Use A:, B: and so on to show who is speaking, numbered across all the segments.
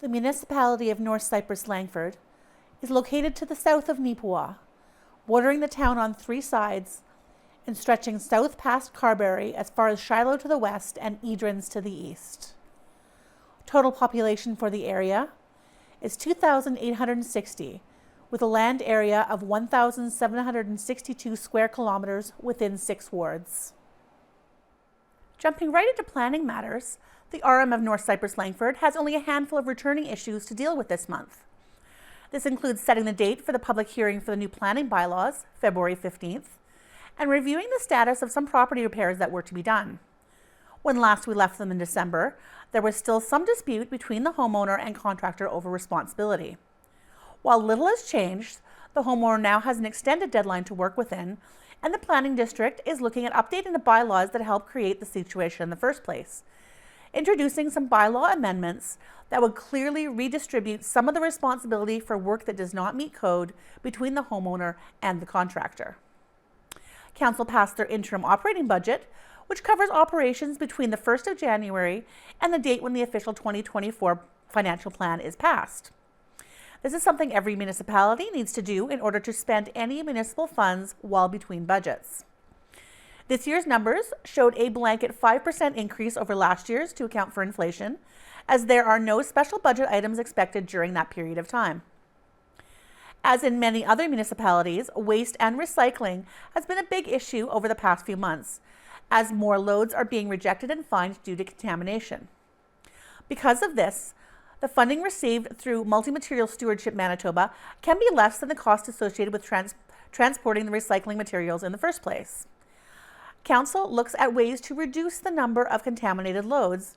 A: The Municipality of North Cypress-Langford is located to the south of Neepawa, bordering the town on 3 sides and stretching south past Carberry as far as Shiloh to the west and Edrins to the east. Total population for the area is 2,860, with a land area of 1,762 square kilometers within 6 wards. Jumping right into planning matters, the RM of North Cypress-Langford has only a handful of returning issues to deal with this month. This includes setting the date for the public hearing for the new planning bylaws, February 15th, and reviewing the status of some property repairs that were to be done. When last we left them in December, there was still some dispute between the homeowner and contractor over responsibility. While little has changed, the homeowner now has an extended deadline to work within, and the planning district is looking at updating the bylaws that helped create the situation in the first place, introducing some bylaw amendments that would clearly redistribute some of the responsibility for work that does not meet code between the homeowner and the contractor. Council passed their interim operating budget, which covers operations between the 1st of January and the date when the official 2024 financial plan is passed. This is something every municipality needs to do in order to spend any municipal funds while between budgets. This year's numbers showed a blanket 5% increase over last year's to account for inflation, as there are no special budget items expected during that period of time. As in many other municipalities, waste and recycling has been a big issue over the past few months, as more loads are being rejected and fined due to contamination. Because of this, the funding received through Multi-Material Stewardship Manitoba can be less than the cost associated with transporting the recycling materials in the first place. Council looks at ways to reduce the number of contaminated loads,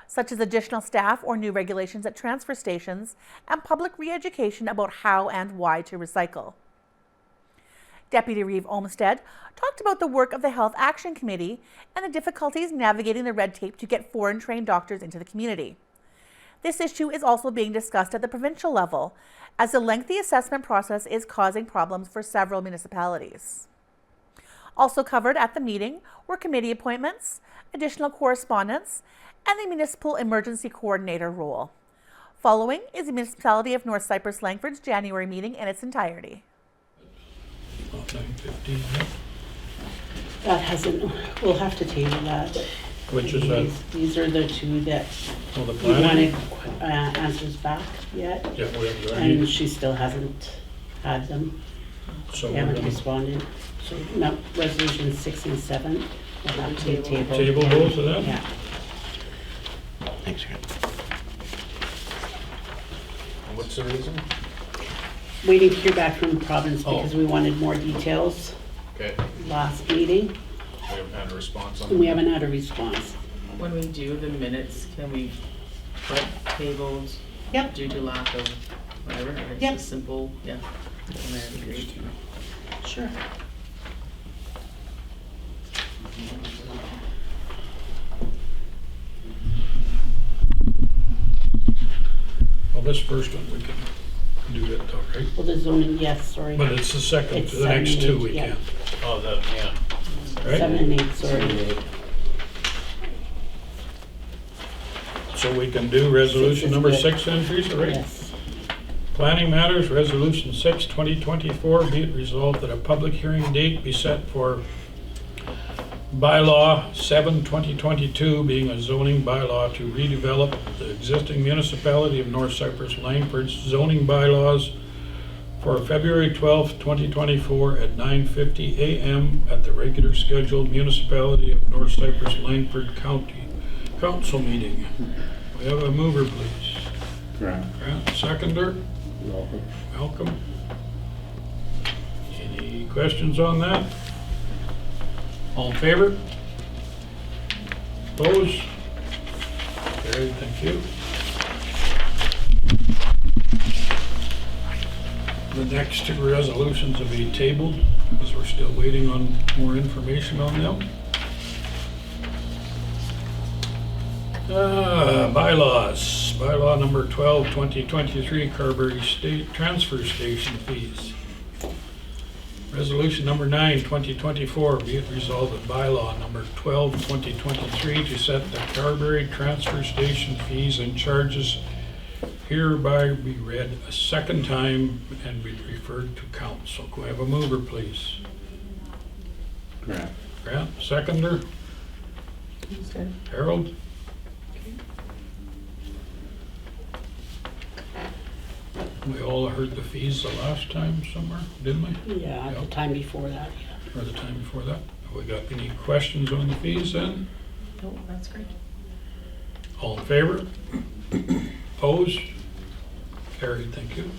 A: such as additional staff or new regulations at transfer stations and public re-education about how and why to recycle. Deputy Reeve Olmsted talked about the work of the Health Action Committee and the difficulties navigating the red tape to get foreign trained doctors into the community. This issue is also being discussed at the provincial level, as the lengthy assessment process is causing problems for several municipalities. Also covered at the meeting were committee appointments, additional correspondence, and the Municipal Emergency Coordinator role. Following is the Municipality of North Cypress-Langford's January meeting in its entirety.
B: About 9:15, yeah.
C: That hasn't, we'll have to table that.
B: Which is that?
C: These are the 2 that
B: Oh, the
C: we
B: planning?
C: wanted answers back yet.
B: Yeah, we have
C: And she still hasn't had them.
B: So
C: They
B: we're
C: haven't
B: gonna
C: responded. So, no, resolution 6 and 7 will have to be tabled.
B: table both of them?
C: Yeah.
D: Thanks, Grant.
E: What's the reason?
C: Waiting to hear back from the province
E: Oh.
C: because we wanted more details
E: Okay,
C: last meeting,
E: we haven't had a response on
C: and we
E: that.
C: haven't had a response.
F: When we do the minutes, can we put tabled
C: Yep.
F: due to lack of whatever? Or it's
C: Yep.
F: just simple, yeah. And I agree.
C: Sure.
B: Well, this first one we can do it though, right?
C: Well, the zoning, yes, sorry.
B: But it's the second,
C: It's
B: the next 2 we
C: 7 and 8,
B: can't,
E: Oh, that, yeah.
B: right?
C: 7 and 8, sorry.
B: So we can do resolution number
C: good.
B: 6 then, Teresa, right?
C: Yes.
B: Planning matters, resolution 6, 2024, be it resolved that a public hearing date be set for bylaw 7, 2022, being a zoning bylaw to redevelop the existing municipality of North Cypress-Langford's zoning bylaws for February 12th, 2024 at 9:50 a.m. at the regular scheduled Municipality of North Cypress-Langford County Council meeting. We have a mover, please.
D: Grant.
B: Grant, seconder.
D: Welcome.
B: Welcome. Any questions on that? All in favor? Opposed? Carried, thank you. The next 2 resolutions will be tabled because we're still waiting on more information on them. Bylaws. Bylaw number 12, 2023, Carberry State Transfer Station Fees. Resolution number 9, 2024, be it resolved that bylaw number 12, 2023, to set the Carberry transfer station fees and charges hereby be read a second time and be referred to council. Can I have a mover, please?
D: Grant.
B: Grant, seconder. Harold? We all heard the fees the last time somewhere, didn't we?
C: Yeah,
B: Yeah.
C: the time before that, yeah.
B: Or the time before that? Have we got any questions on the fees then?
F: Oh, that's great.
B: All in favor? Opposed? Carried, thank you.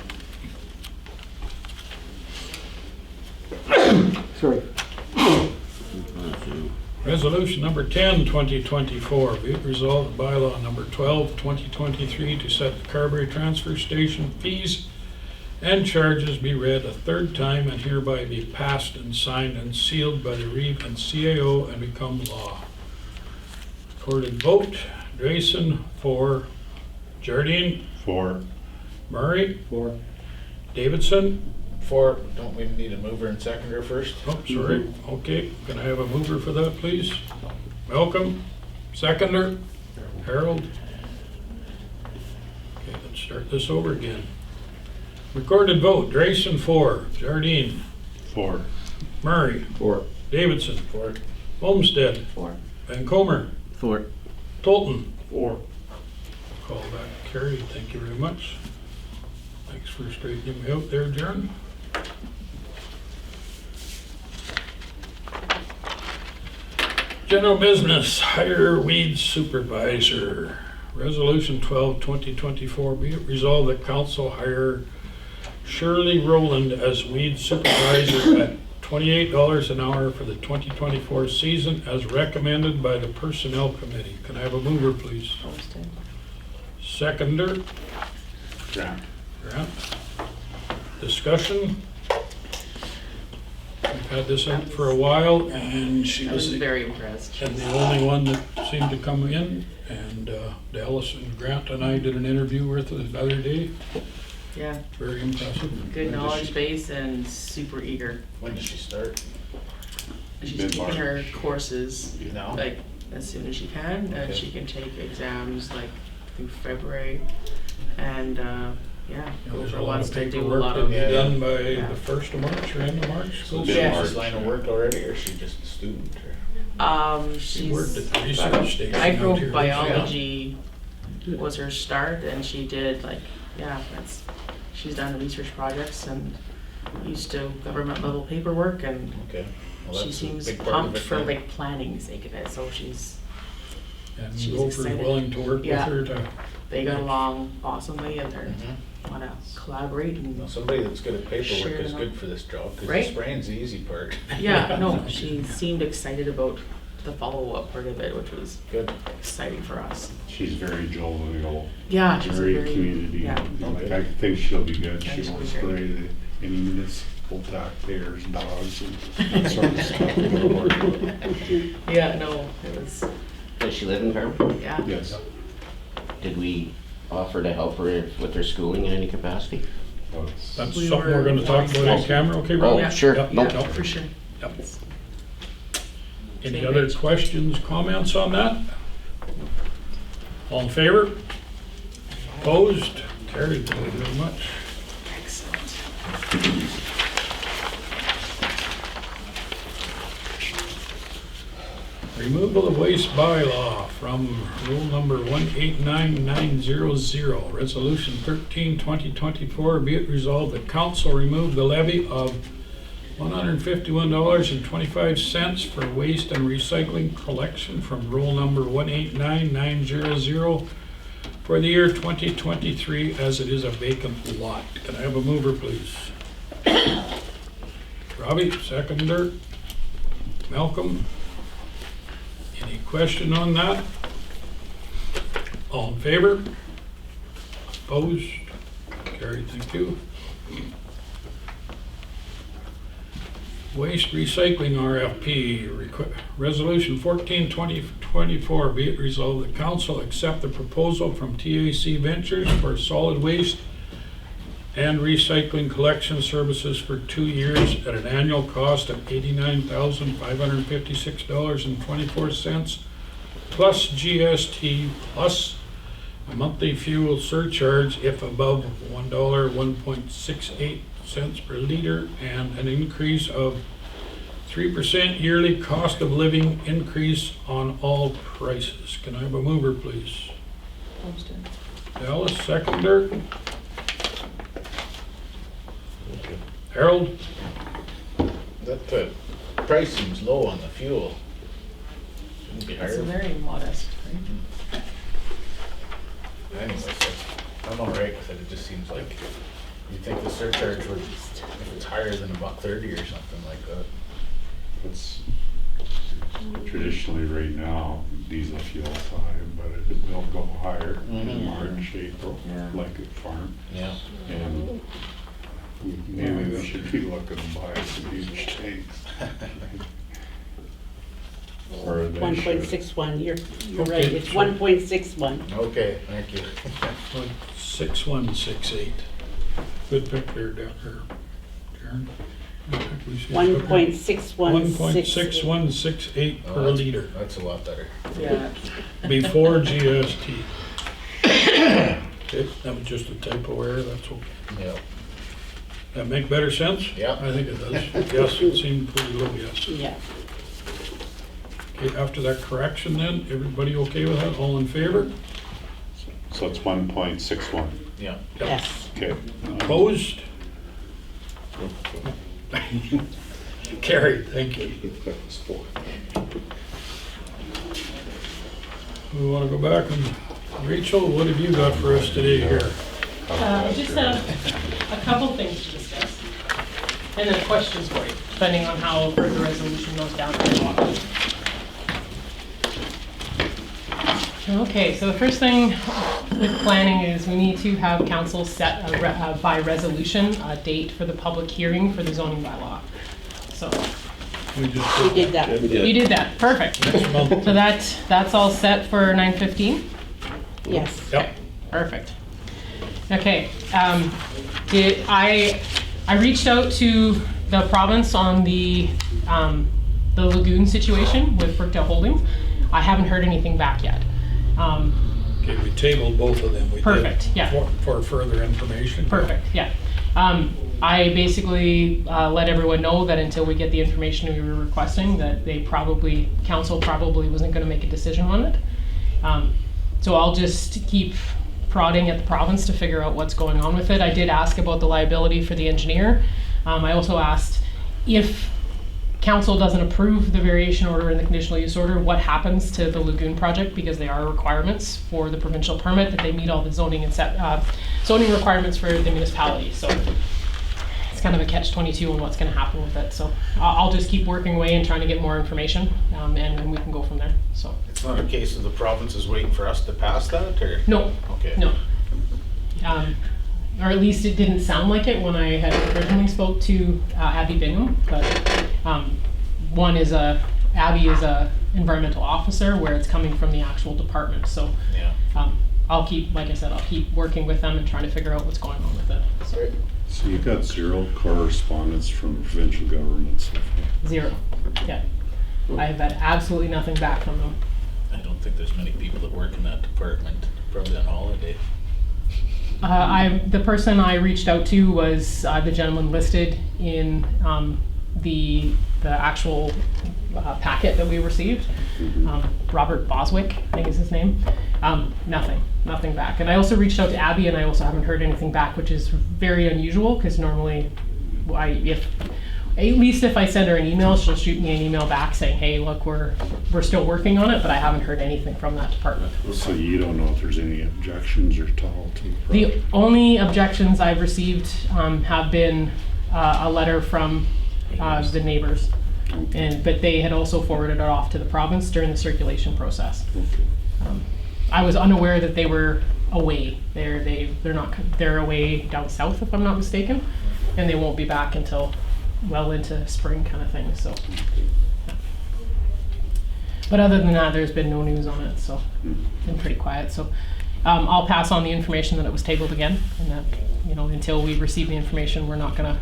D: Sorry.
B: Resolution number 10, 2024, be it resolved bylaw number 12, 2023, to set the Carberry Transfer Station fees and charges be read a third time and hereby be passed and signed and sealed by the Reeve and CAO and become law. Recorded vote, Drayson, 4, Jardine,
D: 4.
B: Murray,
D: 4.
B: Davidson.
E: Don't we need a mover and seconder first?
B: Oh, sorry. Okay, can I have a mover for that, please? Malcolm, seconder, Harold. Okay, let's start this over again. Recorded vote, Drayson, 4, Jardine,
D: 4.
B: Murray,
D: 4.
B: Davidson,
E: For,
B: Homestead,
C: 4.
B: Vancomer,
D: 4.
B: Tolton.
D: 4.
B: Call that carried, thank you very much. Thanks for straightening me out there, Jaren. General business, hire weed supervisor. Resolution 12, 2024, be it resolved that council hire Shirley Rowland as weed supervisor at $28 an hour for the 2024 season as recommended by the Personnel Committee. Can I have a mover, please?
F: Posted.
B: Seconder,
D: Grant.
B: Grant. Discussion. We've had this out for a while, and she
F: I
B: was
F: was very impressed.
B: and the only one that seemed to come in. And Dallas and Grant and I did an interview with her the other day.
F: Yeah,
B: Very impressive.
F: good
E: When does
F: knowledge
E: she-
F: base and super eager.
E: when does she start?
F: She's
D: Mid-March.
F: taking her courses
E: Now?
F: like as soon as she can, and
E: Okay.
F: she can take exams like through February, and yeah,
B: There's a lot
F: wants
B: of
F: to do a
B: paperwork
F: lot
B: to
F: of
B: be
E: Yeah.
B: done by
F: Yeah.
B: the 1st of March or end of March.
E: So
D: Mid-March.
E: she's
F: Yeah.
E: just line of work already, or is she just a student? Or?
B: She worked
F: she's
B: at the research station out here.
F: microbiology was her start, and she did like she's done research projects and used to government level paperwork, and
E: Okay. Well,
F: she
E: that's a
F: seems
E: big part of
F: pumped
E: it
F: for
E: then.
F: like planning sake of it. So she's
B: And Gopher's
F: excited.
B: willing to work with
F: Yeah.
B: her to,
F: they got along awesomely, and they're
E: Mhm.
F: want to collaborate and
E: Well, somebody that's good at
F: Share
E: paperwork is
F: them.
E: good for this job, because the
F: Right?
E: spraying's the easy part.
F: yeah, no, she seemed excited about the follow-up part of it, which was
E: Good.
F: exciting for us.
D: She's very jovial,
F: Yeah, she's
D: very
F: a very
D: community.
F: yeah.
E: Okay.
D: I think she'll be good.
F: Yeah,
D: She
F: she'll
D: won't
F: be great.
D: spray any municipal taxpayers, dogs, and that sort of stuff.
F: Yeah, no, it was
G: Does she live in Carmen?
F: yeah.
D: Yes.
G: Did we offer to help her with her schooling in any capacity?
B: that's
F: We
B: something we're
F: were
B: gonna talk about on
F: wanting-
B: camera, okay,
G: Oh,
B: Rob?
F: Yeah.
G: sure.
B: Yep,
G: No.
B: yep,
F: Yeah,
B: yep.
F: for sure.
B: Yep. Any
F: Same
B: other
F: page.
B: questions, comments on that? All in favor? Opposed? Carried, thank you very much.
F: Excellent.
B: Removal of waste bylaw from rule number 189900, resolution 13, 2024, be it resolved that council remove the levy of $151.25 for waste and recycling collection from rule number 189900 for the year 2023 as it is a vacant lot. Can I have a mover, please? Robbie, seconder. Malcolm? Any question on that? All in favor? Opposed? Carried, thank you. Waste recycling RFP, resolution 14, 2024, be it resolved that council accept the proposal from TAC Ventures for solid waste and recycling collection services for 2 years at an annual cost of $89,556.24 plus GST plus A monthly fuel surcharge if above $1, 1.68 cents per liter, and an increase of 3% yearly cost of living increase on all prices. Can I have a mover, please?
F: Posted.
B: Dallas, seconder. Harold?
E: That price seems low on the fuel. Shouldn't be
F: It's
E: higher.
F: very modest, right?
E: Anyways, I'm all right with it. It just seems like you think the surcharge would, if it's higher than $1.30 or something like that.
D: It's traditionally right now, diesel fuel's high, but it will go higher in
E: Mhm.
D: March, April,
F: Yeah.
D: like at farm.
E: Yeah.
D: And maybe we should be looking to buy some huge tanks. Or they
C: One
D: should.
C: point six one, you're
B: Okay,
C: right, it's
B: so-
C: 1.61.
E: Okay, thank you.
B: 6168. Good pick there, down there. Karen. Good pick. We see it.
C: 1.6168.
B: 1.6168 per liter
E: That's a lot better.
F: Yeah.
B: before GST. Okay, that was just a typo error, that's okay.
E: Yeah.
B: That make better sense?
E: Yeah.
B: I think it does. Yes, it seemed pretty low, yes.
C: Yeah.
B: Okay, after that correction then, everybody okay with that? All in favor?
D: So it's 1.61,
E: Yeah.
C: Yes.
D: okay.
B: Opposed? Carried, thank you.
D: That was 4.
B: We want to go back and, Rachel, what have you got for us today here?
H: I just have a couple things to discuss, and then questions for you, depending on how the resolution goes down. Okay, so the first thing with planning is we need to have council set by resolution a date for the public hearing for the zoning bylaw. So
B: We just
C: We did that.
H: you did that, perfect.
B: next month.
H: So that's all set for 9:15?
C: Yes.
B: Yep.
H: Perfect. Okay, I reached out to the province on the lagoon situation with Brookdale Holdings. I haven't heard anything back yet.
B: Okay, we tabled both of them. We did
H: Perfect, yeah.
B: For further information.
H: Perfect, yeah. I basically let everyone know that until we get the information we were requesting, that council probably wasn't gonna make a decision on it. So I'll just keep prodding at the province to figure out what's going on with it. I did ask about the liability for the engineer. I also asked if council doesn't approve the variation order and the conditional use order, what happens to the lagoon project, because they are requirements for the provincial permit that they meet all the zoning and zoning requirements for the municipality. So it's kind of a catch-22 on what's going to happen with it. So I'll just keep working away and trying to get more information, and then we can go from there. So
E: It's not a case of the province is waiting for us to pass that, or?
H: no,
E: Okay.
H: no. Or at least it didn't sound like it when I had originally spoke to Abby Bingham, but Abby is a environmental officer where it's coming from the actual department. So
E: Yeah.
H: I'll keep working with them and trying to figure out what's going on with it. So
E: Great.
D: So you got 0 correspondence from provincial governments?
H: 0. Yeah. I have had absolutely nothing back from them.
E: I don't think there's many people that work in that department, probably on holiday.
H: The person I reached out to was the gentleman listed in the actual packet that we received. Robert Boswick, I think is his name. Nothing back. And I also reached out to Abby, and I also haven't heard anything back, which is very unusual because normally, if I send her an email, she'll shoot me an email back saying, "Hey, look, we're still working on it," but I haven't heard anything from that department.
D: So you don't know if there's any objections or all to the
H: The only objections I've received have been a letter from the neighbors, but they had also forwarded it off to the province during the circulation process. I was unaware that they were away. They're away down south, if I'm not mistaken, and they won't be back until well into spring kind of thing. So, but other than that, there's been no news on it. So, it's been pretty quiet. So. I'll pass on the information that it was tabled again, and that, until we receive the information, we're not going to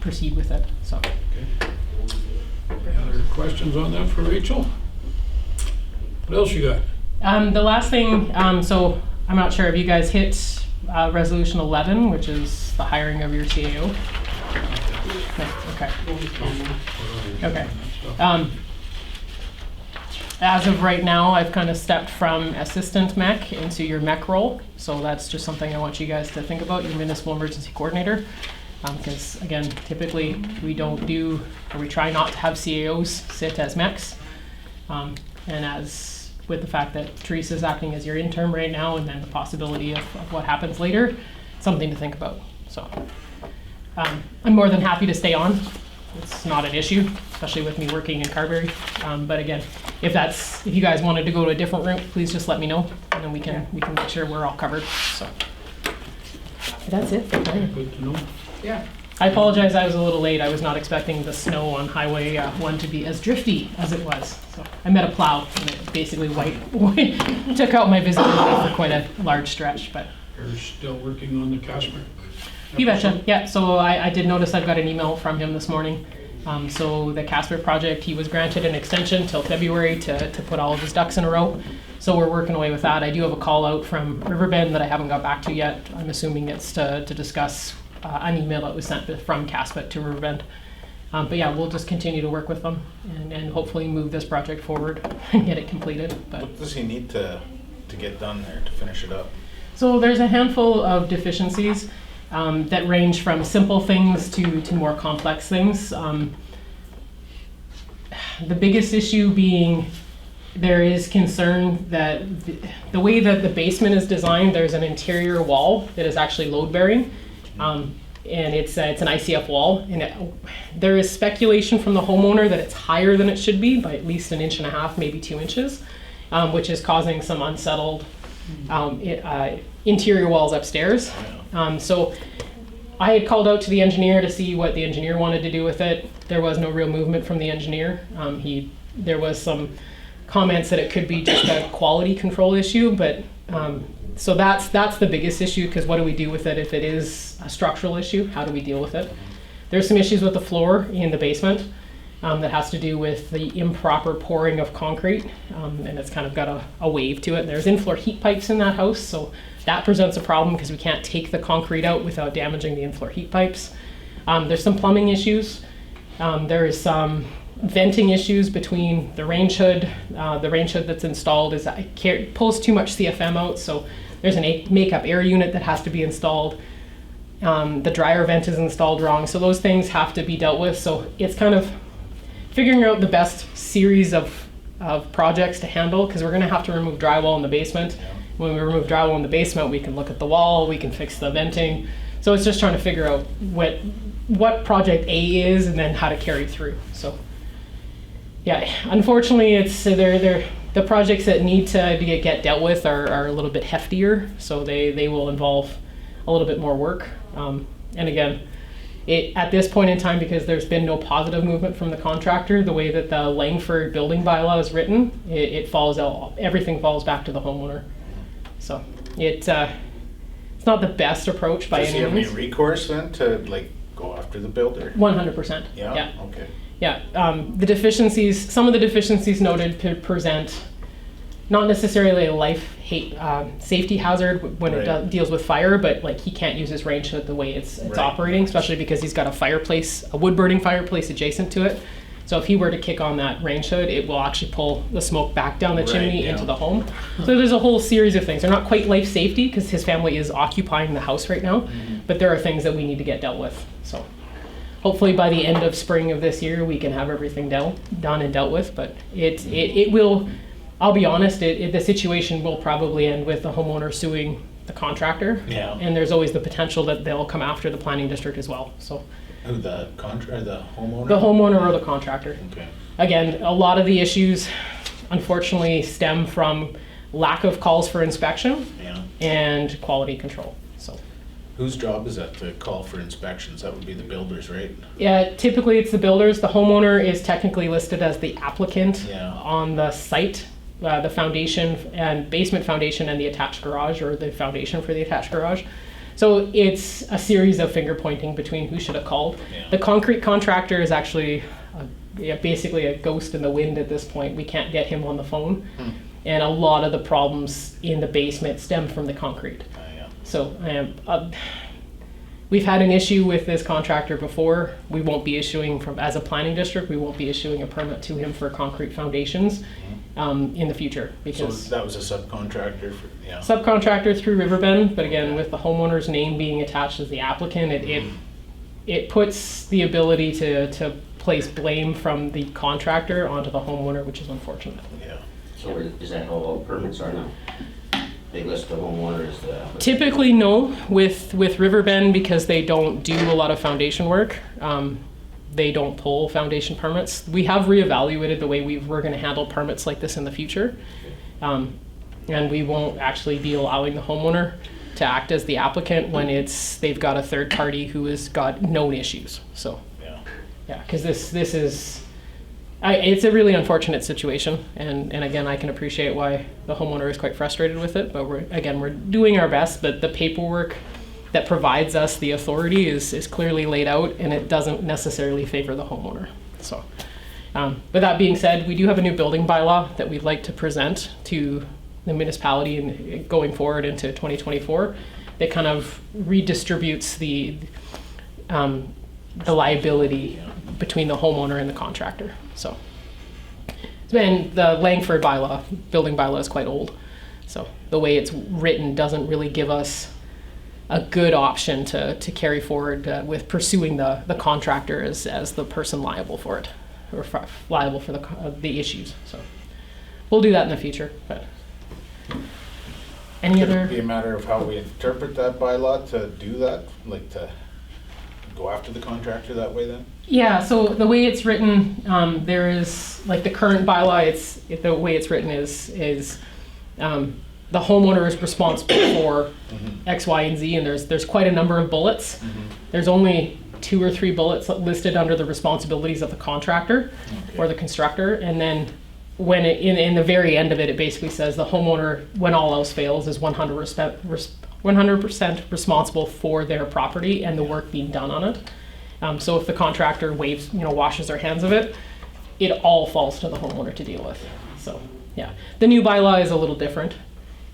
H: proceed with it. So.
B: Any other questions on that for Rachel? What else you got?
H: The last thing, so I'm not sure, have you guys hit resolution 11, which is the hiring of your CAO? No, okay. Okay. As of right now, I've kind of stepped from assistant mech into your mech role. So that's just something I want you guys to think about, your municipal emergency coordinator. Because again, typically we don't do, or we try not to have CAOs sit as mechs. And as with the fact that Teresa's acting as your intern right now, and then the possibility of what happens later, something to think about. So I'm more than happy to stay on. It's not an issue, especially with me working in Carberry. But again, if you guys wanted to go to a different route, please just let me know, and then we can make sure we're all covered. So that's it.
B: Good to know.
H: Yeah. I apologize, I was a little late. I was not expecting the snow on Highway 1 to be as drifty as it was. So I met a plow, and it basically took out my visibility for quite a large stretch. But
B: You're still working on the Casper?
H: you betcha. Yeah, so I did notice I've got an email from him this morning. So the Casper project, he was granted an extension till February to put all of his ducks in a row. So we're working away with that. I do have a call out from Riverbend that I haven't got back to yet. I'm assuming it's to discuss an email that was sent from Caspet to Riverbend. But yeah, we'll just continue to work with them and hopefully move this project forward and get it completed. But
E: What does he need to get done there to finish it up?
H: so there's a handful of deficiencies that range from simple things to more complex things. The biggest issue being there is concern that the way that the basement is designed, there's an interior wall that is actually load bearing. And it's an ICF wall, and there is speculation from the homeowner that it's higher than it should be by at least 1.5 inches, maybe 2 inches, which is causing some unsettled interior walls upstairs. So I had called out to the engineer to see what the engineer wanted to do with it. There was no real movement from the engineer. There was some comments that it could be just a quality control issue, but so that's the biggest issue, because what do we do with it if it is a structural issue? How do we deal with it? There's some issues with the floor in the basement that has to do with the improper pouring of concrete, and it's kind of got a wave to it. There's in-floor heat pipes in that house, so that presents a problem because we can't take the concrete out without damaging the in-floor heat pipes. There's some plumbing issues. There is some venting issues between the range hood. The range hood that's installed pulls too much CFM out, so there's a makeup air unit that has to be installed. The dryer vent is installed wrong, so those things have to be dealt with. So it's kind of figuring out the best series of projects to handle, because we're going to have to remove drywall in the basement. When we remove drywall in the basement, we can look at the wall, we can fix the venting. So it's just trying to figure out what project A is and then how to carry through. So yeah, unfortunately, it's the projects that need to get dealt with are a little bit heftier, so they will involve a little bit more work. And again, at this point in time, because there's been no positive movement from the contractor, the way that the Langford building bylaw is written, everything falls back to the homeowner. So it's not the best approach by
E: Does he
H: any
E: have
H: means.
E: any recourse then to go after the builder?
H: 100%.
E: Yeah? Okay.
H: Yeah, some of the deficiencies noted present not necessarily a safety hazard when
E: Right.
H: it deals with fire, but he can't use his range hood the way it's
E: Right.
H: operating, especially because he's got a wood burning fireplace adjacent to it. So if he were to kick on that range hood, it will actually pull the smoke back down the
E: Right,
H: chimney
E: yeah.
H: into the home. So there's a whole series of things. They're not quite life safety because his family is occupying the house right now, but there are things that we need to get dealt with. So hopefully by the end of spring of this year, we can have everything done and dealt with. But it will, I'll be honest, the situation will probably end with the homeowner suing the contractor.
E: Yeah.
H: And there's always the potential that they'll come after the planning district as well. So
E: Who, the homeowner?
H: the homeowner or the contractor.
E: Okay.
H: Again, a lot of the issues unfortunately stem from lack of calls for inspection
E: Yeah.
H: and quality control. So
E: Whose job is that to call for inspections? That would be the builders, right?
H: yeah, typically it's the builders. The homeowner is technically listed as the applicant
E: Yeah.
H: on the site. The foundation and basement foundation and the attached garage, or the foundation for the attached garage. So it's a series of finger pointing between who should have called.
E: Yeah.
H: The concrete contractor is actually basically a ghost in the wind at this point. We can't get him on the phone. And a lot of the problems in the basement stem from the concrete.
E: Yeah.
H: So we've had an issue with this contractor before. We won't be issuing, as a planning district, we won't be issuing a permit to him for concrete foundations in the future,
E: So
H: because
E: that was a subcontractor for, yeah.
H: subcontractor through Riverbend, but again, with the homeowner's name being attached as the applicant, it puts the ability to place blame from the contractor onto the homeowner, which is unfortunate.
E: Yeah.
G: So is that how all permits are now? They list the homeowner as the applicant?
H: Typically, no, with Riverbend, because they don't do a lot of foundation work. They don't pull foundation permits. We have reevaluated the way we're going to handle permits like this in the future. And we won't actually be allowing the homeowner to act as the applicant when they've got a third party who has got known issues. So, yeah, because this is, it's a really unfortunate situation. And again, I can appreciate why the homeowner is quite frustrated with it, but we're doing our best. But the paperwork that provides us the authority is clearly laid out, and it doesn't necessarily favor the homeowner. So, but that being said, we do have a new building bylaw that we'd like to present to the municipality and going forward into 2024 that kind of redistributes the liability between the homeowner and the contractor. So, and the Langford building bylaw is quite old. So the way it's written doesn't really give us a good option to carry forward with pursuing the contractor as the person liable for it, or liable for the issues. So we'll do that in the future. But any
E: Could
H: other?
E: it be a matter of how we interpret that bylaw to do that, like to go after the contractor that way then?
H: Yeah. So the way it's written, there is like the current bylaw. The way it's written is. The homeowner is responsible for X, Y, and Z, and there's quite a number of bullets. There's only 2 or 3 bullets listed under the responsibilities of the contractor or the constructor, and then when in the very end of it, it basically says the homeowner, when all else fails, is 100% responsible for their property and the work being done on it. So if the contractor washes their hands of it, it all falls to the homeowner to deal with. So yeah, the new bylaw is a little different.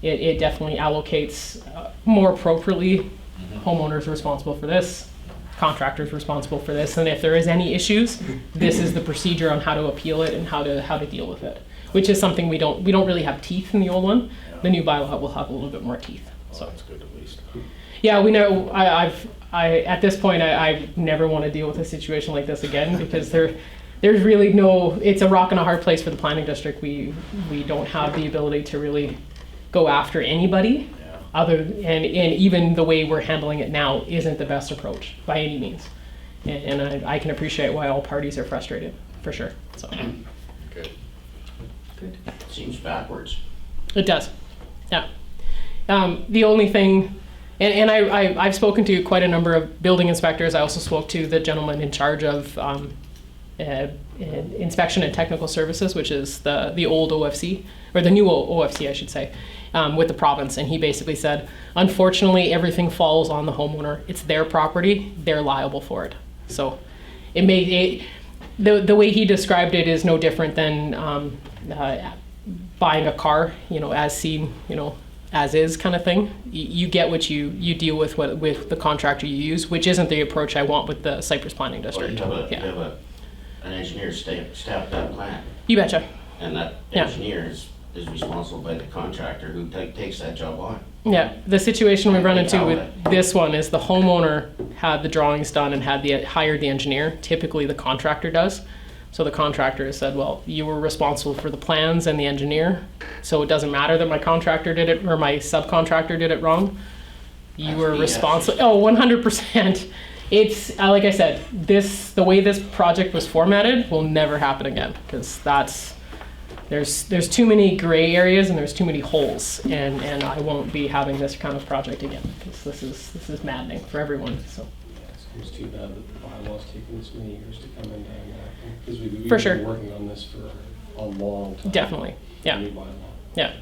H: It definitely allocates more appropriately. Homeowners responsible for this, contractors responsible for this, and if there is any issues, this is the procedure on how to appeal it and how to deal with it. Which is something we don't really have teeth in the old one. The new bylaw will have a little bit more teeth. So
E: that's good at least.
H: Yeah, we know. At this point, I never want to deal with a situation like this again, because there's really it's a rock and a hard place for the planning district. We don't have the ability to really go after anybody, and even the way we're handling it now isn't the best approach by any means. And I can appreciate why all parties are frustrated, for sure. So
E: Good.
G: Seems backwards.
H: it does, yeah. The only thing, and I've spoken to quite a number of building inspectors. I also spoke to the gentleman in charge of inspection and technical services, which is the old OFC, or the new OFC, I should say, with the province. And he basically said, unfortunately, everything falls on the homeowner. It's their property. They're liable for it. So the way he described it is no different than buying a car, as seen, as is kind of thing. You get what you deal with the contractor you use, which isn't the approach I want with the Cypress Planning District.
G: Or you have an engineer staff that plan,
H: You betcha.
G: and that engineer is responsible by the contractor who takes that job on.
H: Yeah, the situation we run into with this one is the homeowner had the drawings done and hired the engineer. Typically the contractor does. So the contractor has said, well, you were responsible for the plans and the engineer, so it doesn't matter that my contractor did it or my subcontractor did it wrong. You were responsible. Oh, 100%. It's like I said, the way this project was formatted will never happen again, because there's too many gray areas and there's too many holes, and I won't be having this kind of project again, because this is maddening for everyone. So
I: It's too bad that the bylaw's taken this many years to come into action, because we've
H: For sure.
I: been working on this for a long time.
H: Definitely, yeah.
I: The new bylaw.
H: Yeah.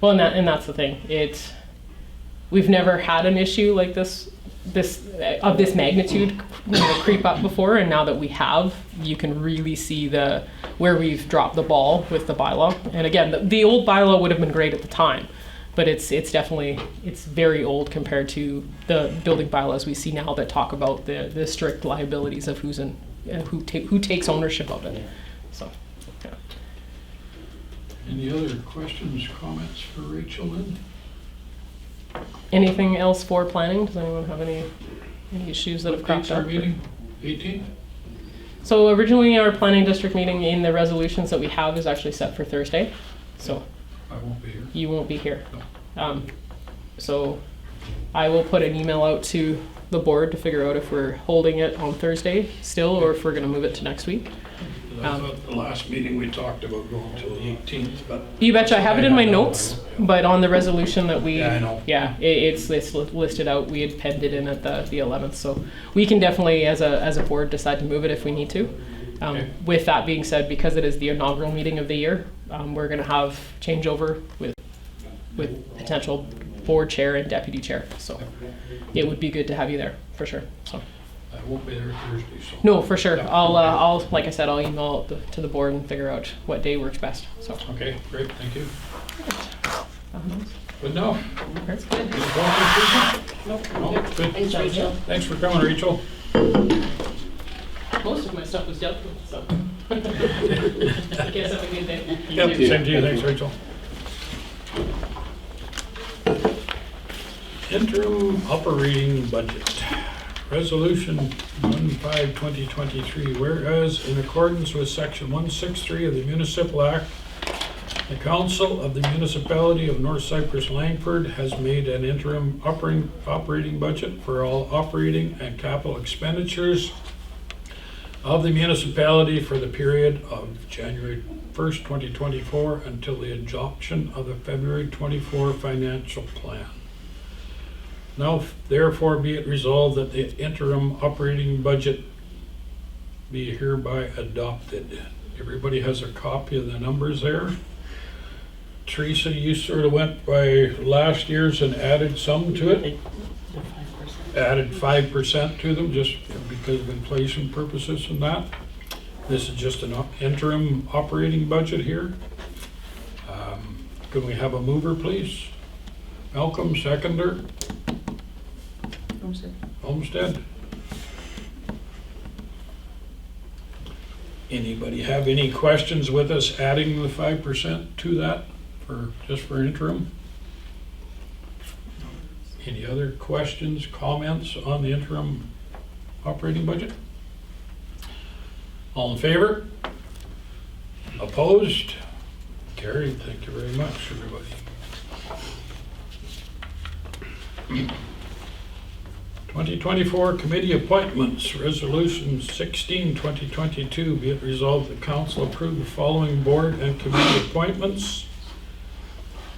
H: Well, and that's the thing. We've never had an issue like this this magnitude creep up before, and now that we have, you can really see where we've dropped the ball with the bylaw. And again, the old bylaw would have been great at the time, but it's definitely very old compared to the building bylaws we see now that talk about the strict liabilities of who takes ownership of it. So, yeah.
B: Any other questions, comments for Rachel then?
H: Anything else for planning? Does anyone have any issues that have
B: What
H: cropped
B: date's our
H: up?
B: meeting? 18th?
H: So originally our planning district meeting in the resolutions that we have is actually set for Thursday. So
B: I won't be here.
H: you won't be here. So I will put an email out to the board to figure out if we're holding it on Thursday still, or if we're gonna move it to next week.
B: I thought the last meeting we talked about going till the 18th, but.
H: You betcha, I have it in my notes, but on the resolution that we,
B: Yeah, I know.
H: yeah, it's listed out, we had penned it in at the 11th, so we can definitely, as a board, decide to move it if we need to.
B: Okay.
H: With that being said, because it is the inaugural meeting of the year, we're gonna have changeover with potential board chair and deputy chair, so it would be good to have you there, for sure, so.
B: I won't be there Thursday, so.
H: No, for sure,
B: Yeah.
H: I'll, like I said, I'll email it to the board and figure out what day works best, so.
B: Okay, great, thank you. Good enough.
H: That's good.
B: Any questions, Susan?
H: Nope.
B: No? Good.
C: Thanks, Rachel.
B: Thanks for coming, Rachel.
H: Most of my stuff was dealt with, so. I guess have a good day.
B: Yep, same to you, thanks, Rachel. Interim operating budget. Resolution 15/2023, whereas in accordance with section 163 of the Municipal Act, the Council of the Municipality of North Cypress-Langford has made an interim operating budget for all operating and capital expenditures of the municipality for the period of January 1st, 2024 until the adoption of the February 24 financial plan. Now therefore be it resolved that the interim operating budget be hereby adopted. Everybody has a copy of the numbers there. Teresa, you sort of went by last year's and added some to it.
C: The 5%.
B: Added 5% to them just because of inflation purposes and that. This is just an interim operating budget here. Can we have a mover, please? Malcolm, seconder. Homestead. Anybody have any questions with us adding the 5% to that just for interim? Any other questions, comments on the interim operating budget? All in favor? Opposed? Carried. Thank you very much, everybody. 2024 committee appointments, Resolution 16, 2022. Be it resolved the council approve the following board and committee appointments.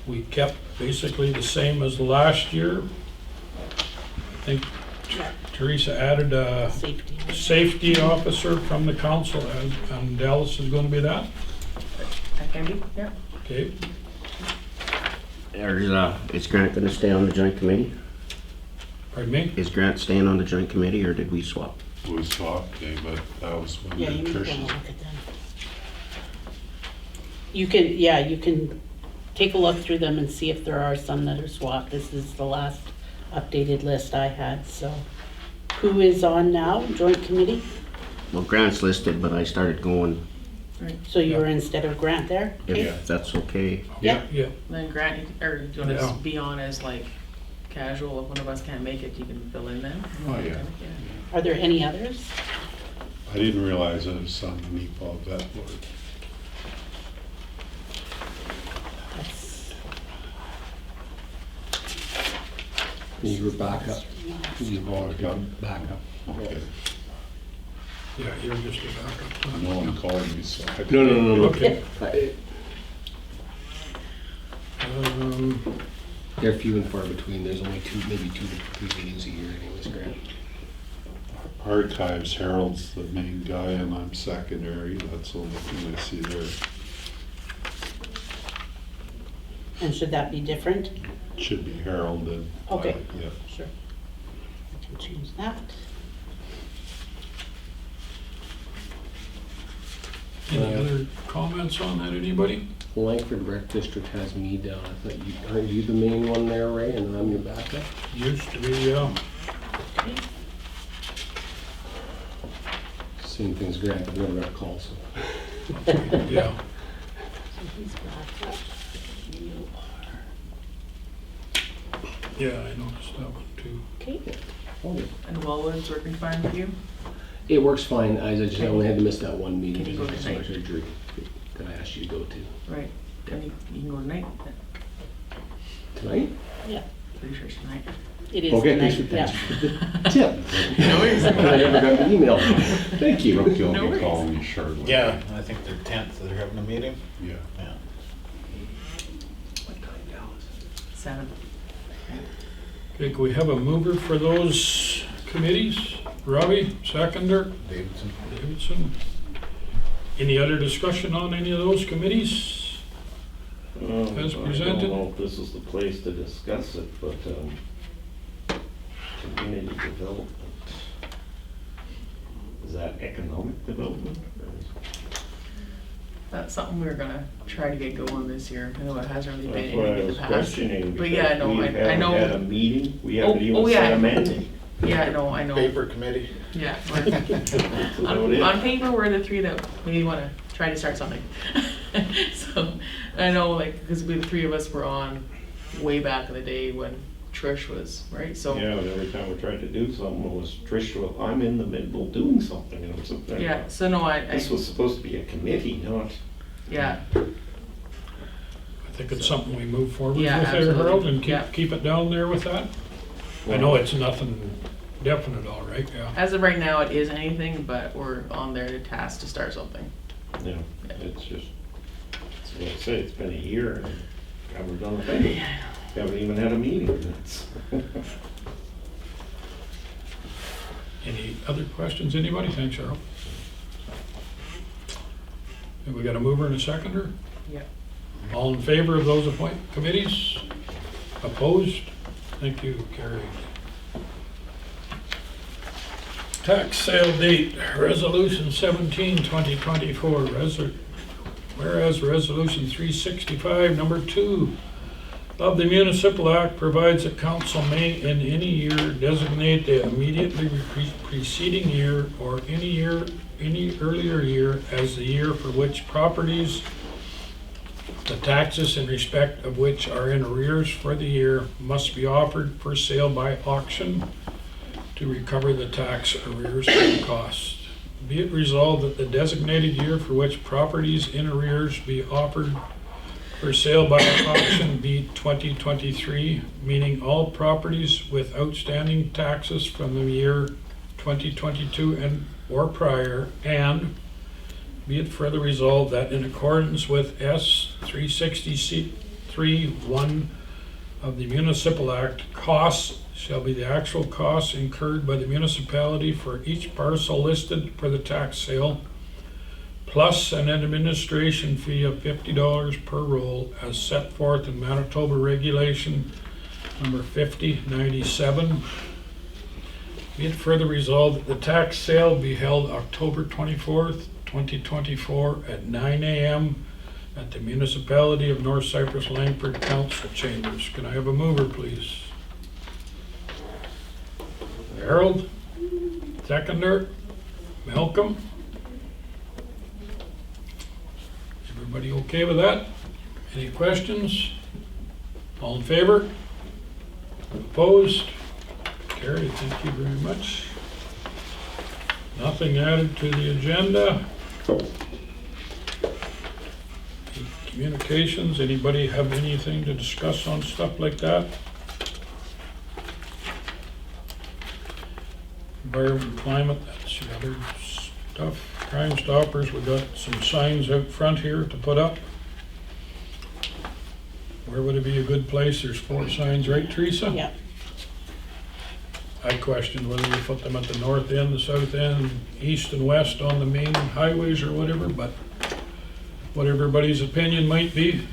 B: We kept basically the same as last year. I think Teresa added a
C: Safety.
B: safety officer from the council, and Dallas is going to be that.
F: That can be, yeah.
B: Okay.
G: Is Grant gonna stay on the joint committee?
B: Pardon me?
G: Is Grant staying on the joint committee, or did we swap?
D: It was swapped, eh, but that was when
C: Yeah, you may
D: Trish.
C: want to look at them. You can take a look through them and see if there are some that are swapped. This is the last updated list I had, so. Who is on now, joint committee?
G: Well, Grant's listed, but I started going,
C: So you were instead of Grant there? Okay.
G: if that's okay.
C: Yeah.
B: Yeah.
F: Then Grant, or do you want
B: Yeah.
F: to be on as like casual, if one of us can't make it, you can fill in then?
D: Oh, yeah.
C: Are there any others?
D: I didn't realize it was on the meatball vet board.
C: That's-
I: You were back up. You got back up.
D: Okay.
B: Yeah, you're just a backup.
D: No one called me, so I.
I: No.
B: Okay.
I: They're few and far between. There's only maybe two to three meetings a year anyways, Grant.
D: Archives, Harold's the main guy and I'm secondary. That's the only thing I see there.
C: And should that be different?
D: Should be Harold and.
C: Okay.
D: Yeah.
C: Sure. Can change that.
B: Any other comments on that, anybody?
I: Langford Rec District has me down. I thought aren't you the main one there, Ray, and I'm your backup?
B: Used to be,
C: Okay.
I: Seen things granted, never got calls.
B: yeah.
C: So he's backup. You are.
B: Yeah, I noticed that one too.
C: Okay.
I: Oh, yeah.
F: And Wellwood's working fine with you?
I: It works fine. I just only had to miss that one meeting.
F: Can you go
I: because of
F: tonight?
I: surgery that I asked you to go to.
F: Right, and you can go tonight,
I: Tonight?
C: Yeah,
F: pretty sure it's tonight.
C: it is
I: Okay,
C: tonight,
I: thanks
C: yeah.
I: for the tip.
F: No worries.
I: I never got an email. Thank you.
D: Brooke, you'll
F: No
D: be
F: worries.
D: calling me shortly.
E: Yeah, I think they're 10th, they're having a meeting.
D: Yeah.
E: Yeah.
F: 7.
B: Okay, can we have a mover for those committees? Robbie, seconder,
E: Davidson.
B: Davidson. Any other discussion on any of those committees? As
J: I
B: presented?
J: don't know if this is the place to discuss it, but community development. Is that economic development?
F: That's something we're gonna try to get going this year. I know it hasn't really been
J: That's why I
F: anything in
J: was
F: the past.
J: questioning.
F: But yeah,
J: because
F: no,
J: we
F: I
J: haven't
F: know.
J: had a meeting, we haven't
F: Oh,
J: even
F: oh, yeah.
J: set a mandate.
F: Yeah, I know.
E: Paper committee.
F: Yeah.
J: That's about
F: On,
J: it.
F: on paper, we're the 3 that maybe wanna try to start something. So, I know, like, because we, the 3 of us were on way back in the day when Trish was, right? So,
J: Yeah, and every time we tried to do something, it was Trish, well, I'm in the middle of doing something, and I'm something.
F: yeah, so no,
J: This was supposed to be a committee, not.
F: yeah,
B: I think it's something we move forward with
F: Yeah,
B: there,
F: absolutely.
B: Harold, and
F: Yeah.
B: keep it down there with that? I know it's nothing definite, all right, yeah.
F: as of right now, it is anything, but we're on there to task to start something.
J: Yeah, it's just, that's what I say, it's been a year and haven't done a thing. Haven't even had a meeting. That's-
B: Any other questions, anybody? Thanks, Harold. Have we got a mover and a seconder?
F: Yeah.
B: All in favor of those appoint committees? Opposed? Thank you, carried. Tax sale date, Resolution 17, 2024. Whereas Resolution 365, number 2 of the Municipal Act provides that council may in any year designate the immediately preceding year or any earlier year as the year for which properties, the taxes in respect of which are in arrears for the year, must be offered for sale by auction to recover the tax arrears and costs. Be it resolved that the designated year for which properties in arrears be offered for sale by auction be 2023, meaning all properties with outstanding taxes from the year 2022 and or prior, and be it further resolved that in accordance with S 360(1) of the Municipal Act, costs shall be the actual costs incurred by the municipality for each parcel listed for the tax sale, plus an administration fee of $50 per roll as set forth in Manitoba Regulation number 5097. Be it further resolved that the tax sale be held October 24th, 2024 at 9 a.m. at the Municipality of North Cypress-Langford Council Chambers. Can I have a mover, please? Harold, seconder, Malcolm. Everybody okay with that? Any questions? All in favor? Opposed? Carried, thank you very much. Nothing added to the agenda. Communications, anybody have anything to discuss on stuff like that? Environment and climate, that's the other stuff. Crime Stoppers, we got some signs out front here to put up. Where would it be a good place? There's 4 signs, right, Teresa?
C: Yeah,
B: I questioned whether you put them at the north end, the south end, east and west on the main highways or whatever, but what everybody's opinion might be.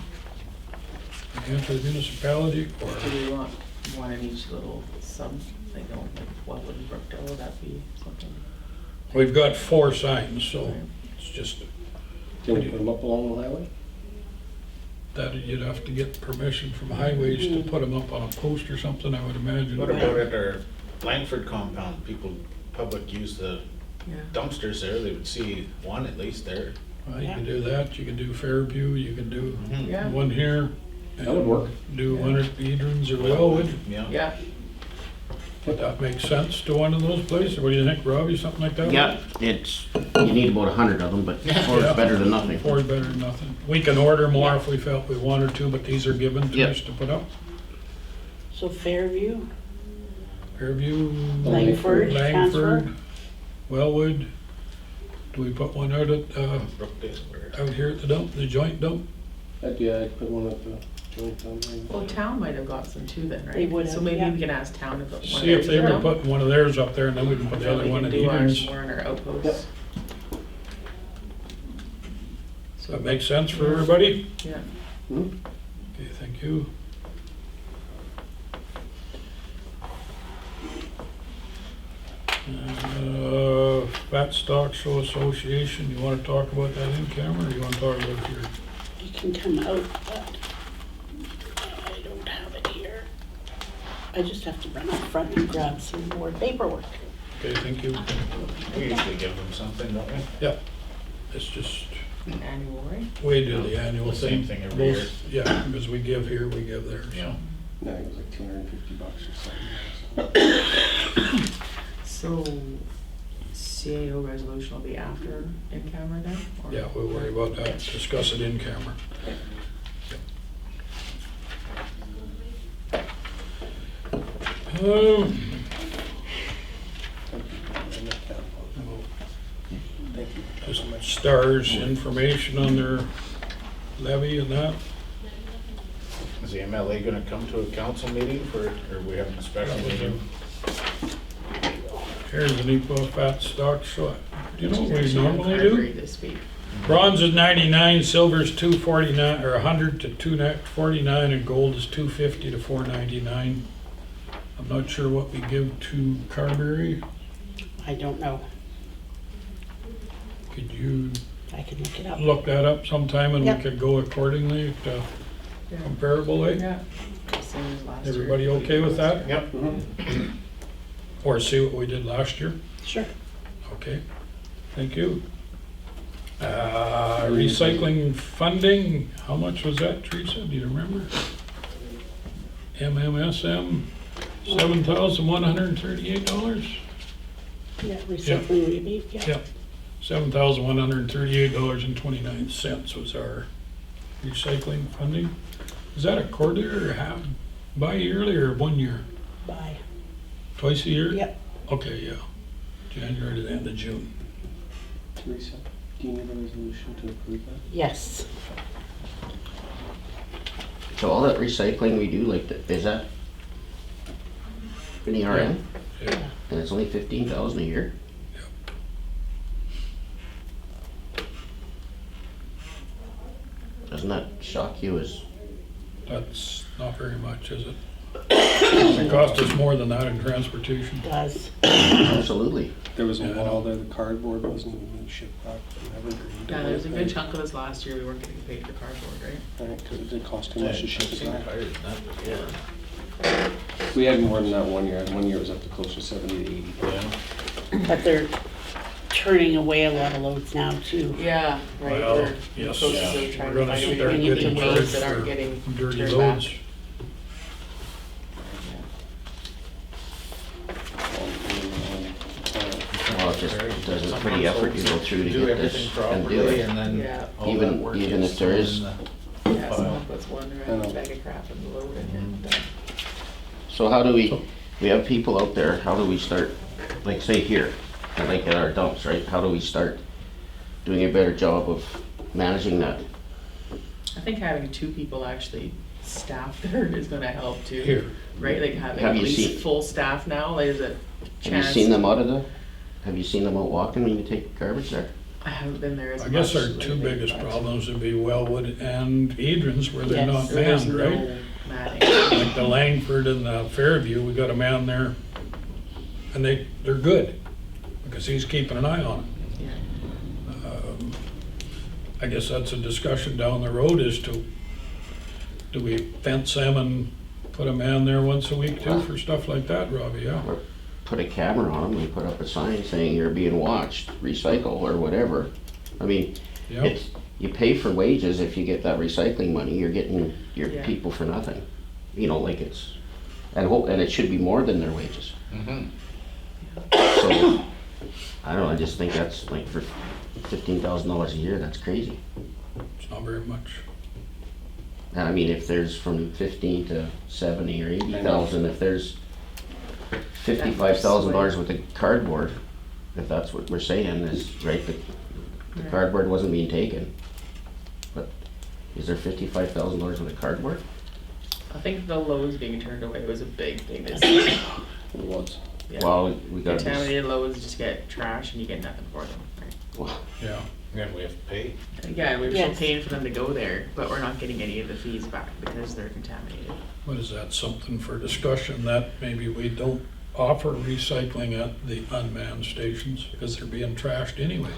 B: Enter the municipality or,
F: Do we want one in each little sub Like, oh, like, what would Brookdale, would that be something?
B: We've got 4 signs, so it's just
I: Can we put them up along the highway?
B: that you'd have to get permission from highways to put them up on a post or something, I would imagine.
E: What about at our Langford compound, people, public use the
F: Yeah.
E: dumpsters there, they would see one at least there.
B: Well, you can do that, you can do Fairview, you can do
F: Yeah.
B: one here.
I: That would work.
B: Do one at Edens or Wellwood.
E: Yeah.
F: Yeah,
B: Would that make sense to one of those places? What do you think, Robbie, something like that?
G: Yeah, it's, you need about 100 of them, but 4 is better than nothing.
B: 4 is better than nothing. We can order more if we felt we wanted to, but these are given to
G: Yep.
B: us to put up.
C: So Fairview,
B: Fairview,
C: Langford, transfer.
B: Langford, Wellwood. Do we put one out at,
E: Brookdale, or-
B: out here at the dump, the joint dump?
I: Yeah, I'd put one at the joint down there.
F: well, town might have got some too then, right?
C: They would
F: So
C: have,
F: maybe
C: yeah.
F: we can ask town to put one.
B: See if they were
F: down.
B: putting one of theirs up there and then we can put the
F: So
B: other
F: we
B: one
F: can
B: at
F: do ours
B: Edens.
F: more in our outposts.
B: Does that make sense for everybody?
F: Yeah.
B: Okay, thank you. Fat Stock Show Association, you wanna talk about that in camera or you wanna talk about it here?
C: You can come out, but I don't have it here. I just have to run up front and grab some more paperwork.
B: Okay, thank you.
E: We usually give them something, don't we?
B: Yeah, it's just,
F: Annual, right?
B: we do the annual
E: The
B: thing.
E: same thing every year.
B: Both- Yeah, because we give here, we give there. so.
E: Yeah.
I: No, it was like $250 or something.
F: So CAO resolution will be after in camera then? or-
B: Yeah, we'll worry about that, discuss it in camera. Um, Just Stars information on their levy and that.
E: Is the MLA gonna come to a council meeting for, or we having a special meeting?
B: Here's an equal fat stock show. Do you know what we
F: Actually,
B: normally
F: Carberry
B: do?
F: This week.
B: Bronze is 99, silver's 249, or 100 to 249, and gold is 250 to 499. I'm not sure what we give to Carberry.
C: I don't know.
B: Could you
C: I can look it up.
B: look that up sometime and we
A: Yep.
B: could go accordingly to
F: Yeah.
B: comparable, eh?
F: Yeah. Same as last year.
B: Everybody okay with that?
E: Yep.
B: Or see what we did last year?
C: Sure.
B: Okay, thank you. Recycling funding, how much was that, Teresa? Do you remember? MMSM, $7,138?
C: Yeah, recycling rebate, yeah.
B: Yep, $7,138.29 was our recycling funding. Is that a quarterly or half, bi-yearly or 1 year?
C: Bye.
B: Twice a year?
C: Yep.
B: Okay, yeah. January to the end of June.
I: Teresa, do you need a resolution to approve that?
C: Yes.
G: So all that recycling we do, like, is that an ERM?
B: Yeah.
G: And it's only 15,000 a year? Doesn't that shock you as,
B: That's not very much, is it? It cost us more than that in transportation.
C: Does.
G: absolutely.
I: There was a
B: Yeah, I
I: wall
B: know.
I: there, the cardboard wasn't even shipped back from Evergreen.
F: Yeah, there's a good chunk of us last year, we weren't getting paid for cardboard, right?
I: Because it did cost too much to ship it back.
E: Higher than that before.
I: We had more than that 1 year. 1 year it was up to close to 70 to 80.
E: Yeah.
C: But they're turning away a lot of loads now too.
F: Yeah, right.
B: Well,
F: We're
B: yes,
F: close
B: yeah.
F: to trying
B: We're
F: to
B: gonna
F: find
B: start
F: ways
B: getting charged
F: that aren't
B: for
F: getting
B: dirty
F: turned
B: loads.
F: back.
G: Well, it just does a pretty effort you go through to
E: Do
G: get this
E: everything
G: and do
E: properly
G: it.
E: and then
F: Yeah.
E: all that
G: Even-
E: work
G: even
E: is
G: if there
E: thrown
G: is-
E: in the
F: Yeah,
E: file.
F: someone puts one
I: I
F: random
I: know.
F: bag of crap in the load and
G: So how do we have people out there, how do we start, like say here, and like at our dumps, right? How do we start doing a better job of managing that?
F: I think having 2 people actually staff there is gonna help too.
B: Here.
F: Right, like having
G: Have
F: at
G: you
F: least
G: seen-
F: full staff now, there's a
G: Have you
F: chance.
G: seen them out of the, have you seen them out walking when you take garbage there?
F: I haven't been there as
B: I
F: much.
B: guess our two
F: lately,
B: biggest
F: but
B: problems would be Wellwood and Edens where they're
C: Yes.
B: not
F: There's
B: manned,
F: no
B: right?
F: matting.
B: Like the Langford and the Fairview, we got a man there and they're good, because he's keeping an eye on it.
F: Yeah.
B: I guess that's a discussion down the road as to, do we fence them and put a man there once a week too for stuff like that, Robbie, yeah?
G: Or put a camera on them and put up a sign saying you're being watched, recycle or whatever. I mean,
B: Yeah,
G: it's, you pay for wages if you get that recycling money, you're getting your
F: Yeah.
G: people for nothing. You know, like it's, and it should be more than their wages.
E: Mm-hmm.
G: So, I don't know, I just think that's like for $15,000 a year, that's crazy.
B: it's not very much.
G: And I mean, if there's from 15 to 70 or 80,000, if there's $55,000 worth of cardboard, if that's what we're saying is, right, the cardboard wasn't being taken. But is there $55,000 worth of cardboard?
F: I think the loads being turned away was a big thing this year.
I: It was.
F: Yeah.
G: Well, we got this,
F: Contaminated loads just get trashed and you get nothing for them. Right?
G: well,
B: Yeah,
E: And we have to pay.
F: Yeah, we were
C: Yes.
F: still paying for them to go there, but we're not getting any of the fees back because they're contaminated.
B: what is that, something for discussion, that maybe we don't offer recycling at the unmanned stations, because they're being trashed anyway.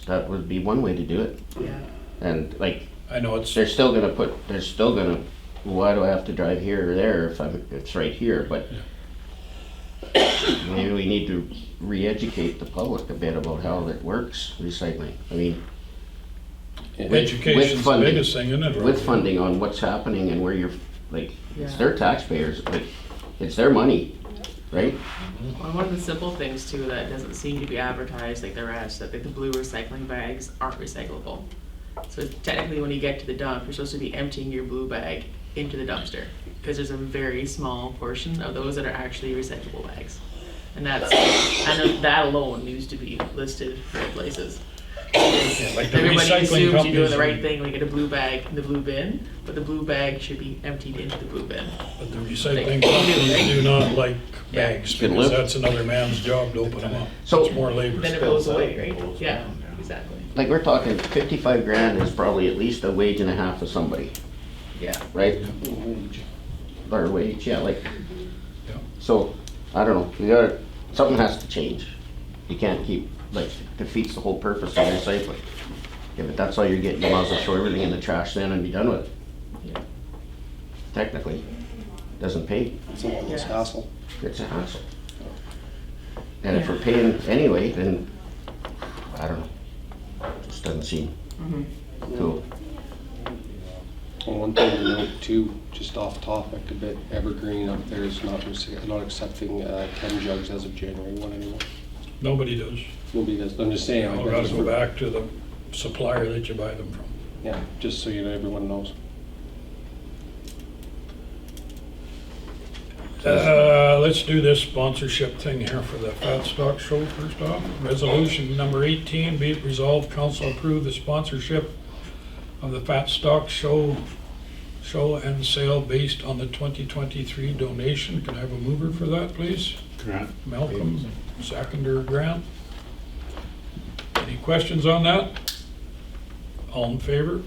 G: that would be one way to do it.
F: Yeah.
G: And like,
B: I know it's,
G: they're still gonna, why do I have to drive here or there if it's right here, but maybe we need to re-educate the public a bit about how it works, recycling. I mean,
B: education's the
G: funding.
B: biggest thing, isn't it, Robbie?
G: with funding on what's happening and where you're, like, it's
F: Yeah.
G: their taxpayers, like, it's their money, right?
F: Well, one of the simple things too that doesn't seem to be advertised like the rest, that the blue recycling bags aren't recyclable. So technically when you get to the dump, you're supposed to be emptying your blue bag into the dumpster, because there's a very small portion of those that are actually recyclable bags. And that alone needs to be listed for places.
B: Like the
F: Everybody
B: recycling
F: assumes you're doing
B: companies
F: the right
B: and-
F: thing, we get a blue bag in the blue bin, but the blue bag should be emptied into the blue bin.
B: But the recycling companies do not like
F: Yeah.
B: bags,
G: Can
B: because
G: live.
B: that's another man's job to open them up.
G: So-
B: It's more labor.
F: Then it
E: Spills
F: goes away,
E: out,
F: right?
E: goes
F: Yeah,
E: down, yeah.
F: exactly.
G: Like, we're talking 55 grand is probably at least a wage and a half of somebody,
F: Yeah.
G: right? Or wage, yeah, like,
B: Yeah.
G: so, I don't know, something has to change. You can't keep, like, defeats the whole purpose of recycling. If that's all you're getting, you might as well throw everything in the trash then and be done with it.
F: Yeah.
G: Technically, doesn't pay,
I: It's a little
F: Yes.
I: hassle.
G: it's a hassle. And if we're paying anyway, then, I don't know, just doesn't seem cool.
I: And one thing to note too, just off topic a bit, Evergreen up there is not accepting 10 jugs as of January 1 anymore.
B: Nobody does.
I: Nobody does, I'm just saying.
B: You
I: like,
B: gotta go back to the supplier that you buy them from.
I: Yeah, just so you know, everyone knows.
B: Let's do this sponsorship thing here for the Fat Stock Show first off. Resolution number 18, be it resolved, council approve the sponsorship of the Fat Stock Show and sale based on the 2023 donation. Can I have a mover for that, please?
D: Grant?
B: Malcolm, seconder Grant. Any questions on that? All in favor?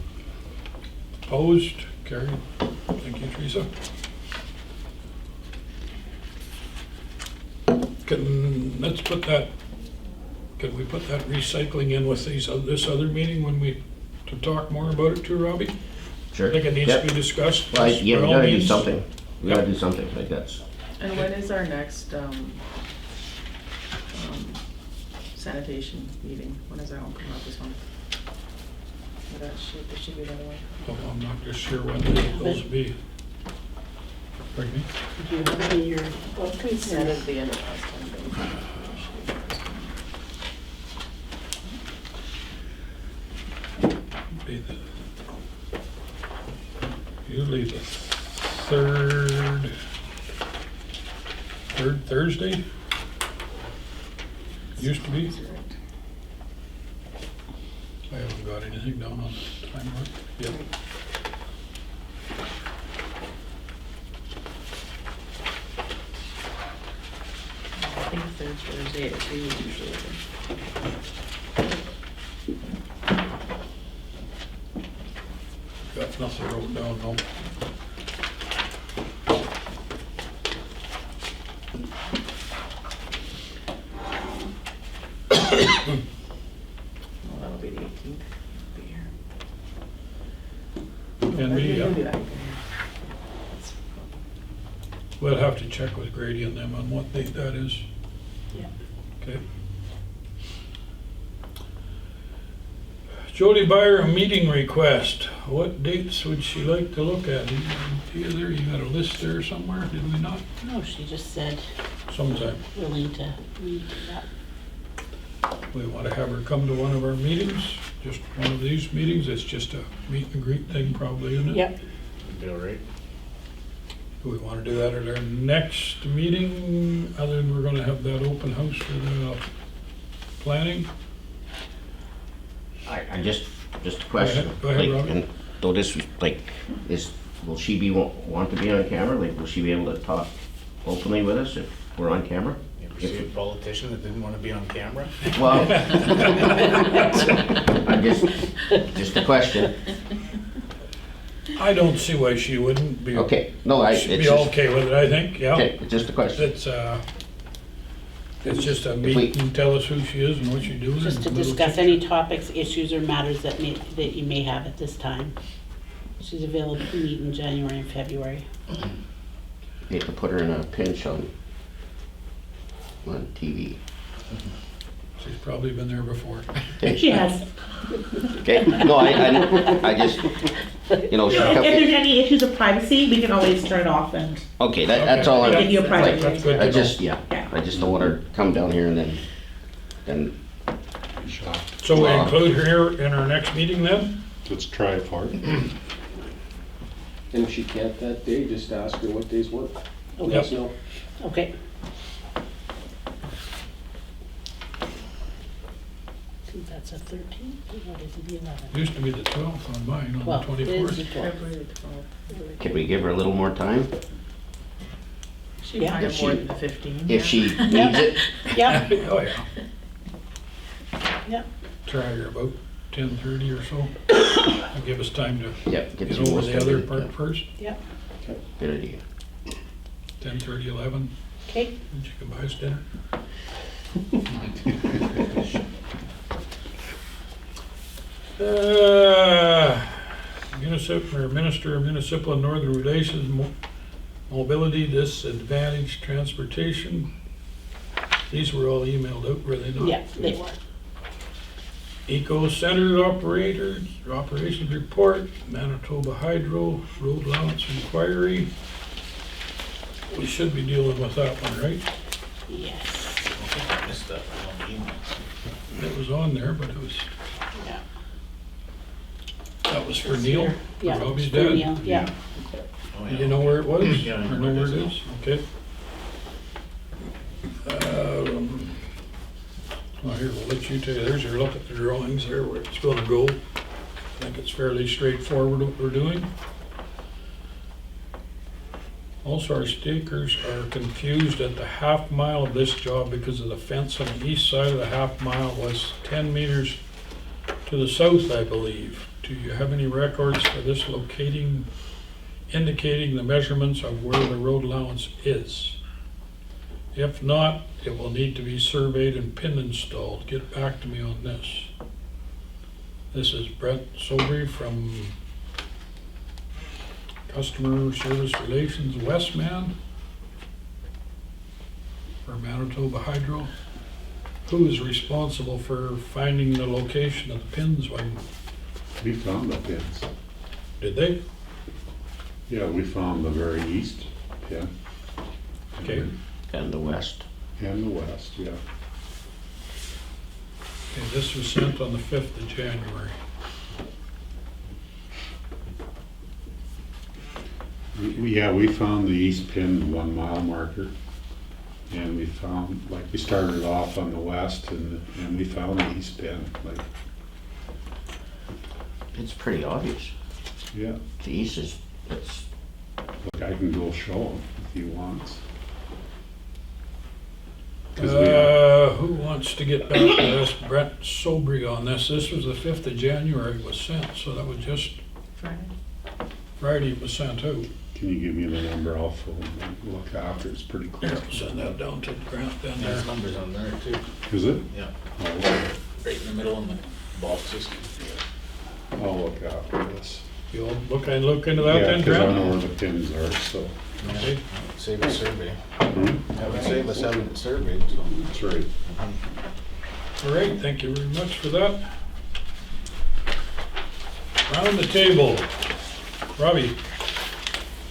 B: Opposed? Carried. Thank you, Teresa. Let's put that, can we put that recycling in with this other meeting when to talk more about it too, Robbie?
G: Sure.
B: I think it needs to
G: Yep.
B: be discussed.
G: Well, yeah,
B: by
G: we
B: all
G: gotta do
B: means.
G: something. We gotta
B: Yep.
G: do something, like that's,
F: And when is our next sanitation meeting? When is that one coming up this month? There should be another one.
B: Oh, I'm not just sure when those will be. Pardon me?
C: Do you have it in your book?
F: We said at the end of last time.
B: Be usually the third Thursday? Used to be. I haven't got anything down on the time mark. Yep.
F: I think third Thursday at 3 is usually open.
B: Got nothing wrote down, no.
F: Well, that'll be the 18th. Be here.
B: Can we,
F: We'll do that.
B: we'll have to check with Grady and them on what date that is.
C: Yeah.
B: Okay. Jody Byer, a meeting request. What dates would she like to look at? Either you got a list there somewhere, did we not?
C: No, she just said
B: Sometime.
C: willing to read that.
B: We want to have her come to one of our meetings, just one of these meetings. It's just a meet and greet thing probably, isn't it?
C: Yep.
E: Be all right.
B: Do we want to do that at our next meeting, other than we're gonna have that open house for the planning?
G: I just a question.
B: Go ahead,
G: like,
B: Robert.
G: and though this was like, will she want to be on camera? Like, will she be able to talk openly with us if we're on camera?
E: You ever see a politician that didn't want to be on camera?
G: Well, I'm just a question.
B: I don't see why she wouldn't be.
G: Okay, no,
B: She'd
G: it's
B: be
G: just,
B: okay with it, I think, yeah.
G: okay, it's just a question.
B: It's just a
G: we-
B: meet and tell us who she is and what she's doing.
C: Just to
B: and a little
C: discuss
B: chit-chat.
C: any topics, issues, or matters that you may have at this time. She's available to meet in January and February.
G: Hate to put her in a pinch on TV.
B: She's probably been there before.
A: She has.
G: Okay, no, I just, you know, she
A: If
G: kept,
A: there's any issues of privacy, we can always turn it off and
G: okay, that's all
B: Okay.
G: I'm.
A: give you a private.
B: That's good.
G: I just, yeah,
A: Yeah.
G: I just don't want her to come down here and then,
B: So we
G: Wow.
B: include her in our next meeting then?
D: Let's try it for it.
I: And if she can't that day, just ask her what days work. Let us know.
C: Okay. I think that's a 13th, or what is it, the 11th?
B: Used to be the 12th on mine, on
C: Well,
B: the
C: it is the
B: 24th.
C: 12th.
F: February the 12th.
G: can we give her a little more time?
F: She
C: Yeah.
F: might
G: If
F: have more
G: she-
F: than the 15.
G: If she needs it,
C: Yep,
B: Oh, yeah.
C: yep.
B: Try her about 10:30 or so. That'll give us time to
G: yeah,
B: get
G: get
B: over
G: some
B: the other part first.
C: Yep.
G: Good idea.
B: 10:30, 11,
C: Okay.
B: and she can buy us dinner. Minister of Municipal and Northern Relations, Mobility, Disadvantaged Transportation. These were all emailed out, were they not?
C: Yeah, they were.
B: Eco-centered operations report, Manitoba Hydro, road allowance inquiry. We should be dealing with that one, right?
C: Yes.
E: I think I missed that one on the email.
B: It was on there, but it was,
C: Yeah.
B: that was for Neil,
C: Yeah,
B: for Robbie's
C: for
B: dad.
C: Neil, yeah.
E: Oh,
B: Do you know where it was?
E: Yeah, I
B: Or
E: know
B: know
E: where
B: where
E: it
B: it
E: is.
B: is? Okay. Well, here, we'll let you tell you, there's your look at the drawings there, where it's gonna go. I think it's fairly straightforward what we're doing. Also, our stakers are confused at the half mile of this job because of the fence on the east side of the half mile was 10 meters to the south, I believe. Do you have any records for this indicating the measurements of where the road allowance is? If not, it will need to be surveyed and pin installed. Get back to me on this. This is Brent Sobry from Customer Service Relations Westman for Manitoba Hydro. Who is responsible for finding the location of the pins when,
D: We found the pins.
B: did they?
D: Yeah, we found the very east pin.
B: Okay.
G: And the west.
D: And the west, yeah.
B: Okay, this was sent on the 5th of January.
D: We found the east pin 1 mile marker. And we found, like, we started off on the west and we found the east pin, like,
G: It's pretty obvious.
D: yeah.
G: The east is, it's,
D: Look, I can go show him if he wants. 'Cause we
B: Who wants to get back to this? Brent Sobry on this. This was the 5th of January it was sent, so that was just Friday it was sent out.
D: Can you give me the number? I'll phone and look after. It's pretty
B: Here,
D: close.
B: I'll send that down to Grant down there.
E: There's numbers on there too.
D: Is it?
E: Yeah.
D: Oh,
E: right in the middle in the boxes.
D: I'll look after this.
B: You'll look into that
D: Yeah,
B: then,
D: because I
B: Grant?
D: know where the pins are, so.
B: Okay.
E: Save a survey.
D: Hmm?
E: Haven't saved us having it surveyed, so.
D: That's right.
B: All right, thank you very much for that. Round the table. Robbie.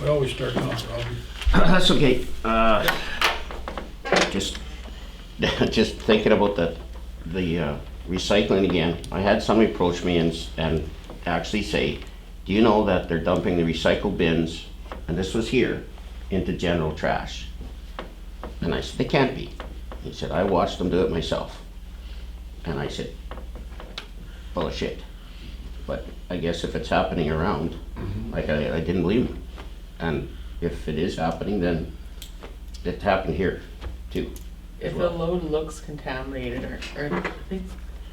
B: We always start off, Robbie.
G: That's okay. Just, just thinking about the recycling again. I had somebody approach me and actually say, do you know that they're dumping the recycle bins, and this was here, into general trash? And I said, they can't be. He said, I watched them do it myself. And I said, full of shit. But I guess if it's happening around, like I didn't believe him. And if it is happening, then it happened here too.
F: If the load looks contaminated or I think,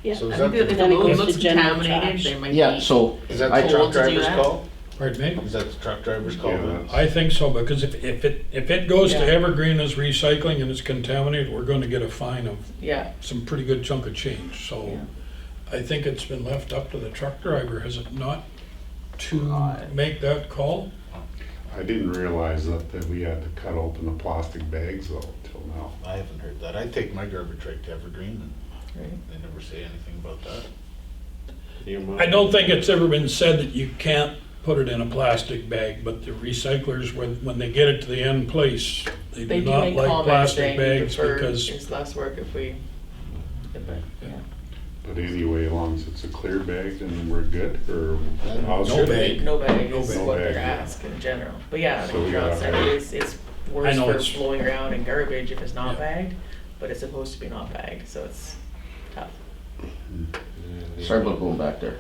C: Yeah.
E: So is
F: I
E: that
F: think if the
C: Then it
F: load
C: goes to
F: looks
C: general
F: contaminated,
C: trash.
F: they might
G: Yeah,
F: be.
G: so
E: Is that
G: I
E: the truck
F: told to do
E: driver's
F: that?
E: call?
B: Pardon me?
E: Is that the truck driver's call?
D: Yeah,
E: then?
D: that's-
B: I think so, because if it goes to
F: Yeah.
B: Evergreen as recycling and it's contaminated, we're gonna get a fine of
F: Yeah,
B: some pretty good chunk of change, so
F: Yeah.
B: I think it's been left up to the truck driver, has it not, to
F: Odd.
B: make that call?
D: I didn't realize that we had to cut open the plastic bags though, till now.
E: I haven't heard that. I take my garbage right to Evergreen and
F: right.
E: they never say anything about that.
B: I don't think it's ever been said that you can't put it in a plastic bag, but the recyclers, when they get it to the end place, they
F: They
B: do
F: do
B: not
F: make
B: like
F: comments
B: plastic
F: saying
B: bags
F: prefer
B: because,
F: it's less work if we, yeah.
D: But anyway, as long as it's a clear bag, then we're good, or how's
B: No
D: your
B: bag.
F: No bag
B: No
F: is
B: bag.
F: what
D: No
F: they're
D: bag, yeah.
F: asking in general. But yeah,
D: So we
F: like John
D: gotta
F: said,
D: hire-
F: it's
B: I
F: worse
B: know
F: for
B: it's-
F: blowing around in garbage if it's not
B: Yeah.
F: bagged, but it's supposed to be not bagged, so it's tough.
G: sorry about going back there.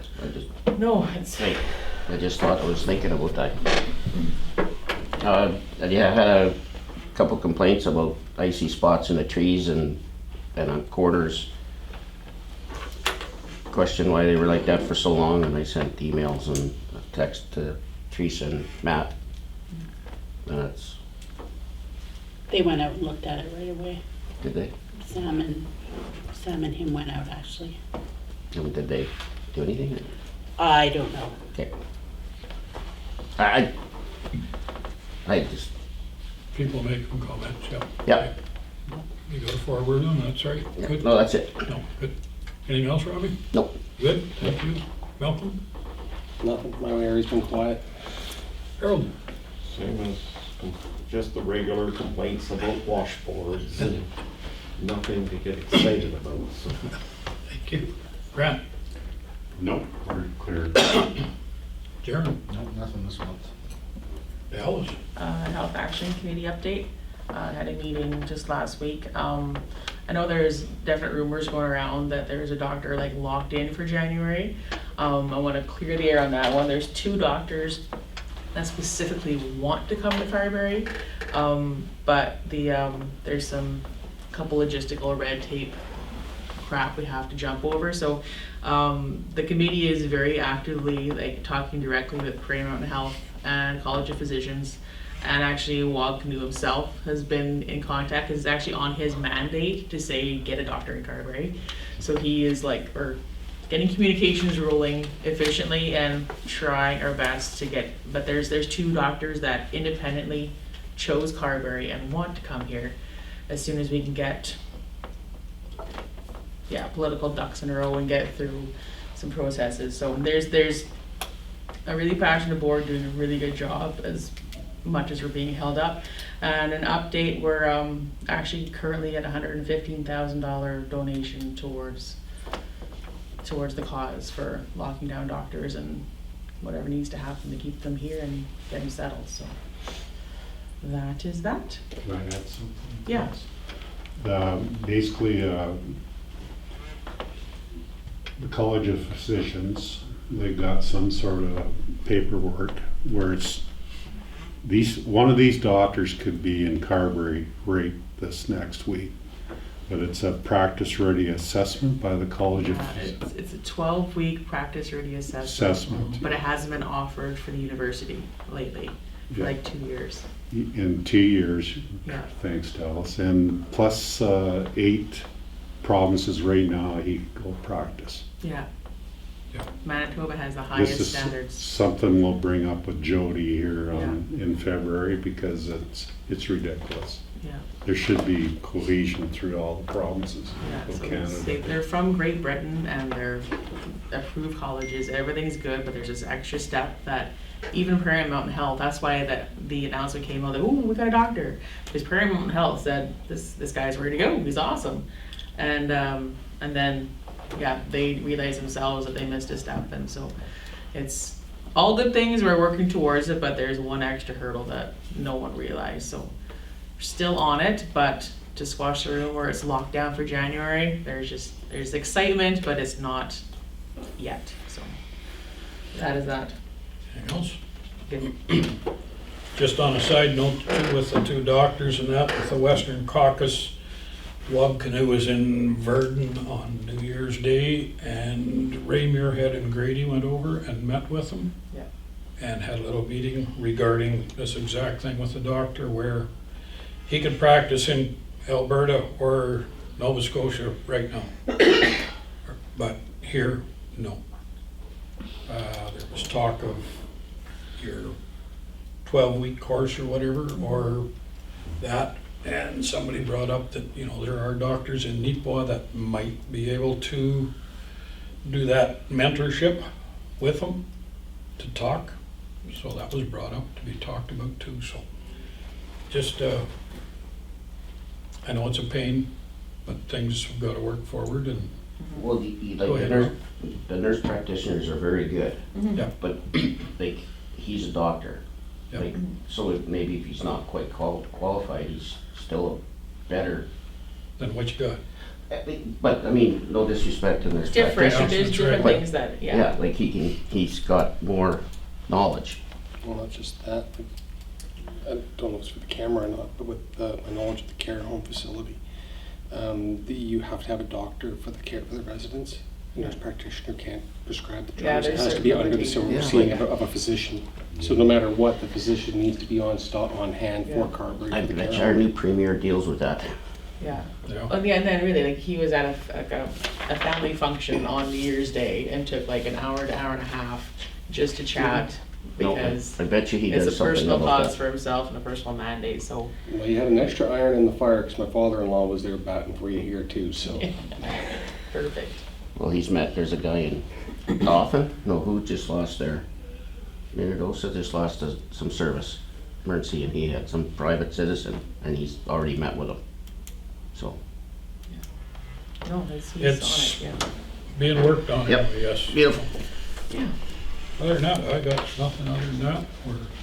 F: No, it's,
G: I just thought, I was thinking about that. And yeah, I had a couple complaints about icy spots in the trees and on corners. Question why they were like that for so long, and I sent emails and a text to Teresa and Matt. And that's,
C: They went out and looked at it right away.
G: did they?
C: Sam and him went out actually.
G: Did they do anything?
C: I don't know.
G: Okay. I just,
B: people make them comments, yeah.
G: yeah,
B: You go forward them, that's right.
G: yeah.
B: Good.
G: No, that's it.
B: No, good. Anything else, Robbie?
G: No.
B: Good, thank you. Malcolm?
I: Nothing, my area's been quiet.
B: Harold?
J: Same as just the regular complaints about washboards and nothing to get excited about, so.
B: Thank you. Grant?
D: Nope, we're clear.
B: Jaren?
E: No, nothing this month.
B: Alice?
F: Health Action Committee update. Had a meeting just last week. I know there's definite rumors going around that there's a doctor like locked in for January. I want to clear the air on that one. There's 2 doctors that specifically want to come to Fireberry, but there's some couple logistical red tape crap we have to jump over. So the committee is very actively like talking directly with Prairie Mountain Health and College of Physicians, and actually Wog Canoe himself has been in contact. It's actually on his mandate to say get a doctor in Carberry. So he is like, or getting communications rolling efficiently and trying our best to get, but there's 2 doctors that independently chose Carberry and want to come here as soon as we can get political ducks in a row and get through some processes. So there's a really passionate board doing a really good job as much as we're being held up. And an update, we're actually currently at $115,000 donation towards the cause for locking down doctors and whatever needs to happen to keep them here and getting settled. So that is that.
D: Can I add something?
F: Yeah.
D: Basically, the College of Physicians, they got some sort of paperwork where it's one of these doctors could be in Carberry right this next week, but it's a practice ready assessment by the College of
F: It's a 12-week practice ready
D: Assessment
F: but it hasn't been offered for the university lately for
D: Yeah.
F: like 2 years.
D: in 2 years,
F: Yeah.
D: thanks to Alice, and plus 8 provinces right now, he could go practice.
F: Yeah.
B: Yeah.
F: Manitoba has the
D: This
F: highest
D: is
F: standards.
D: something we'll bring up with Jody here
F: Yeah.
D: in February, because it's ridiculous.
F: Yeah.
D: There should be cohesion through all the provinces
F: Yeah,
D: of
F: so
D: Canada.
F: they're from Great Britain and they're approved colleges. Everything's good, but there's this extra step that even Prairie Mountain Health. That's why the announcement came out that, "Ooh, we got a doctor." Because Prairie Mountain Health said this guy's ready to go. He's awesome, and then yeah, they realized themselves that they missed a step, and so it's all good things. We're working towards it, but there's one extra hurdle that no one realized. So we're still on it, but to squash the room where it's locked down for January, there's excitement, but it's not yet. So that is that.
B: Anything else?
F: Good.
B: Just on a side note, too, with the two doctors and that, with the Western Caucus, Wab Canoe was in Verdun on New Year's Day, and Ray Muirhead and Grady went over and met with them.
F: Yeah.
B: And had a little meeting regarding this exact thing with the doctor, where he could practice in Alberta or Nova Scotia right now. But here, no. There was talk of your 12-week course or whatever, or that, and somebody brought up that, you know, there are doctors in Nipawin that might be able to do that mentorship with them to talk. So that was brought up to be talked about too. So just, I know it's a pain, but things have got to work forward, and
G: Well,
B: Go ahead,
G: the nurse practitioners are very good,
B: yeah,
G: but like, he's a doctor.
B: yeah.
G: Like, so maybe if he's not quite qualified, he's still better.
B: Then what you got?
G: But, I mean, no disrespect to nurse
F: Different.
G: practitioners.
F: There's
B: That's
F: different
B: right.
F: things that
G: Yeah, like he's got more knowledge.
I: Well, not just that, like, I don't know if it's for the camera or not, but with my knowledge of the care home facility, you have to have a doctor for the care for the residents. A nurse practitioner can't prescribe the
F: Yeah,
I: drugs. It
F: there's
I: has to be
F: certain
I: under the
F: limitations.
I: overseeing of a physician. So no matter what, the physician needs to be on hand
F: Yeah.
I: for Carberry.
G: I
I: for the
G: bet
I: care
G: you our
I: home.
G: new premier deals with that.
F: Yeah.
B: Yeah.
F: Oh, yeah, and then really, like, he was at a family function on New Year's Day and took like an hour to hour and a half just to chat,
G: No,
F: because
G: I bet you he
F: it's
G: does
F: a
G: something
F: personal
G: about
F: cause
G: that.
F: for himself and a personal mandate, so.
I: Well, you had an extra iron in the fire because my father-in-law was there batting for you here too, so.
F: Perfect.
G: Well, there's a guy in Dauphin, no, who just lost their, Minnedosa just lost some service, emergency, and he had some private citizen, and he's already met with him. So,
F: No, he's
B: It's-
F: on it, yeah.
B: Being worked on,
G: Yep.
B: anyway, yes.
G: beautiful.
F: Yeah.
B: Other than that, I got nothing other than that.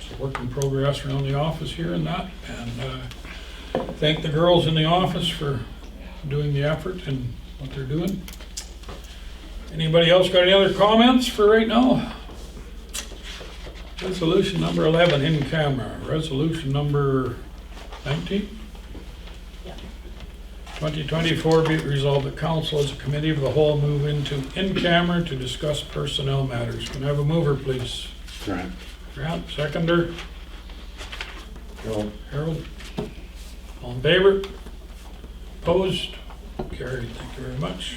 B: It's a work in progress around the office here and that. And thank the girls in the office for doing the effort and what they're doing. Anybody else got any other comments for right now? Resolution number 11 in camera. Resolution number 19?
F: Yeah.
B: 2024 be it resolved that council as a committee of the whole move into in camera to discuss personnel matters. Can I have a mover, please?
D: Grant.
B: Grant, seconder.
J: Harold,
B: Harold. All in favor? Opposed? Carried. Thank you very much.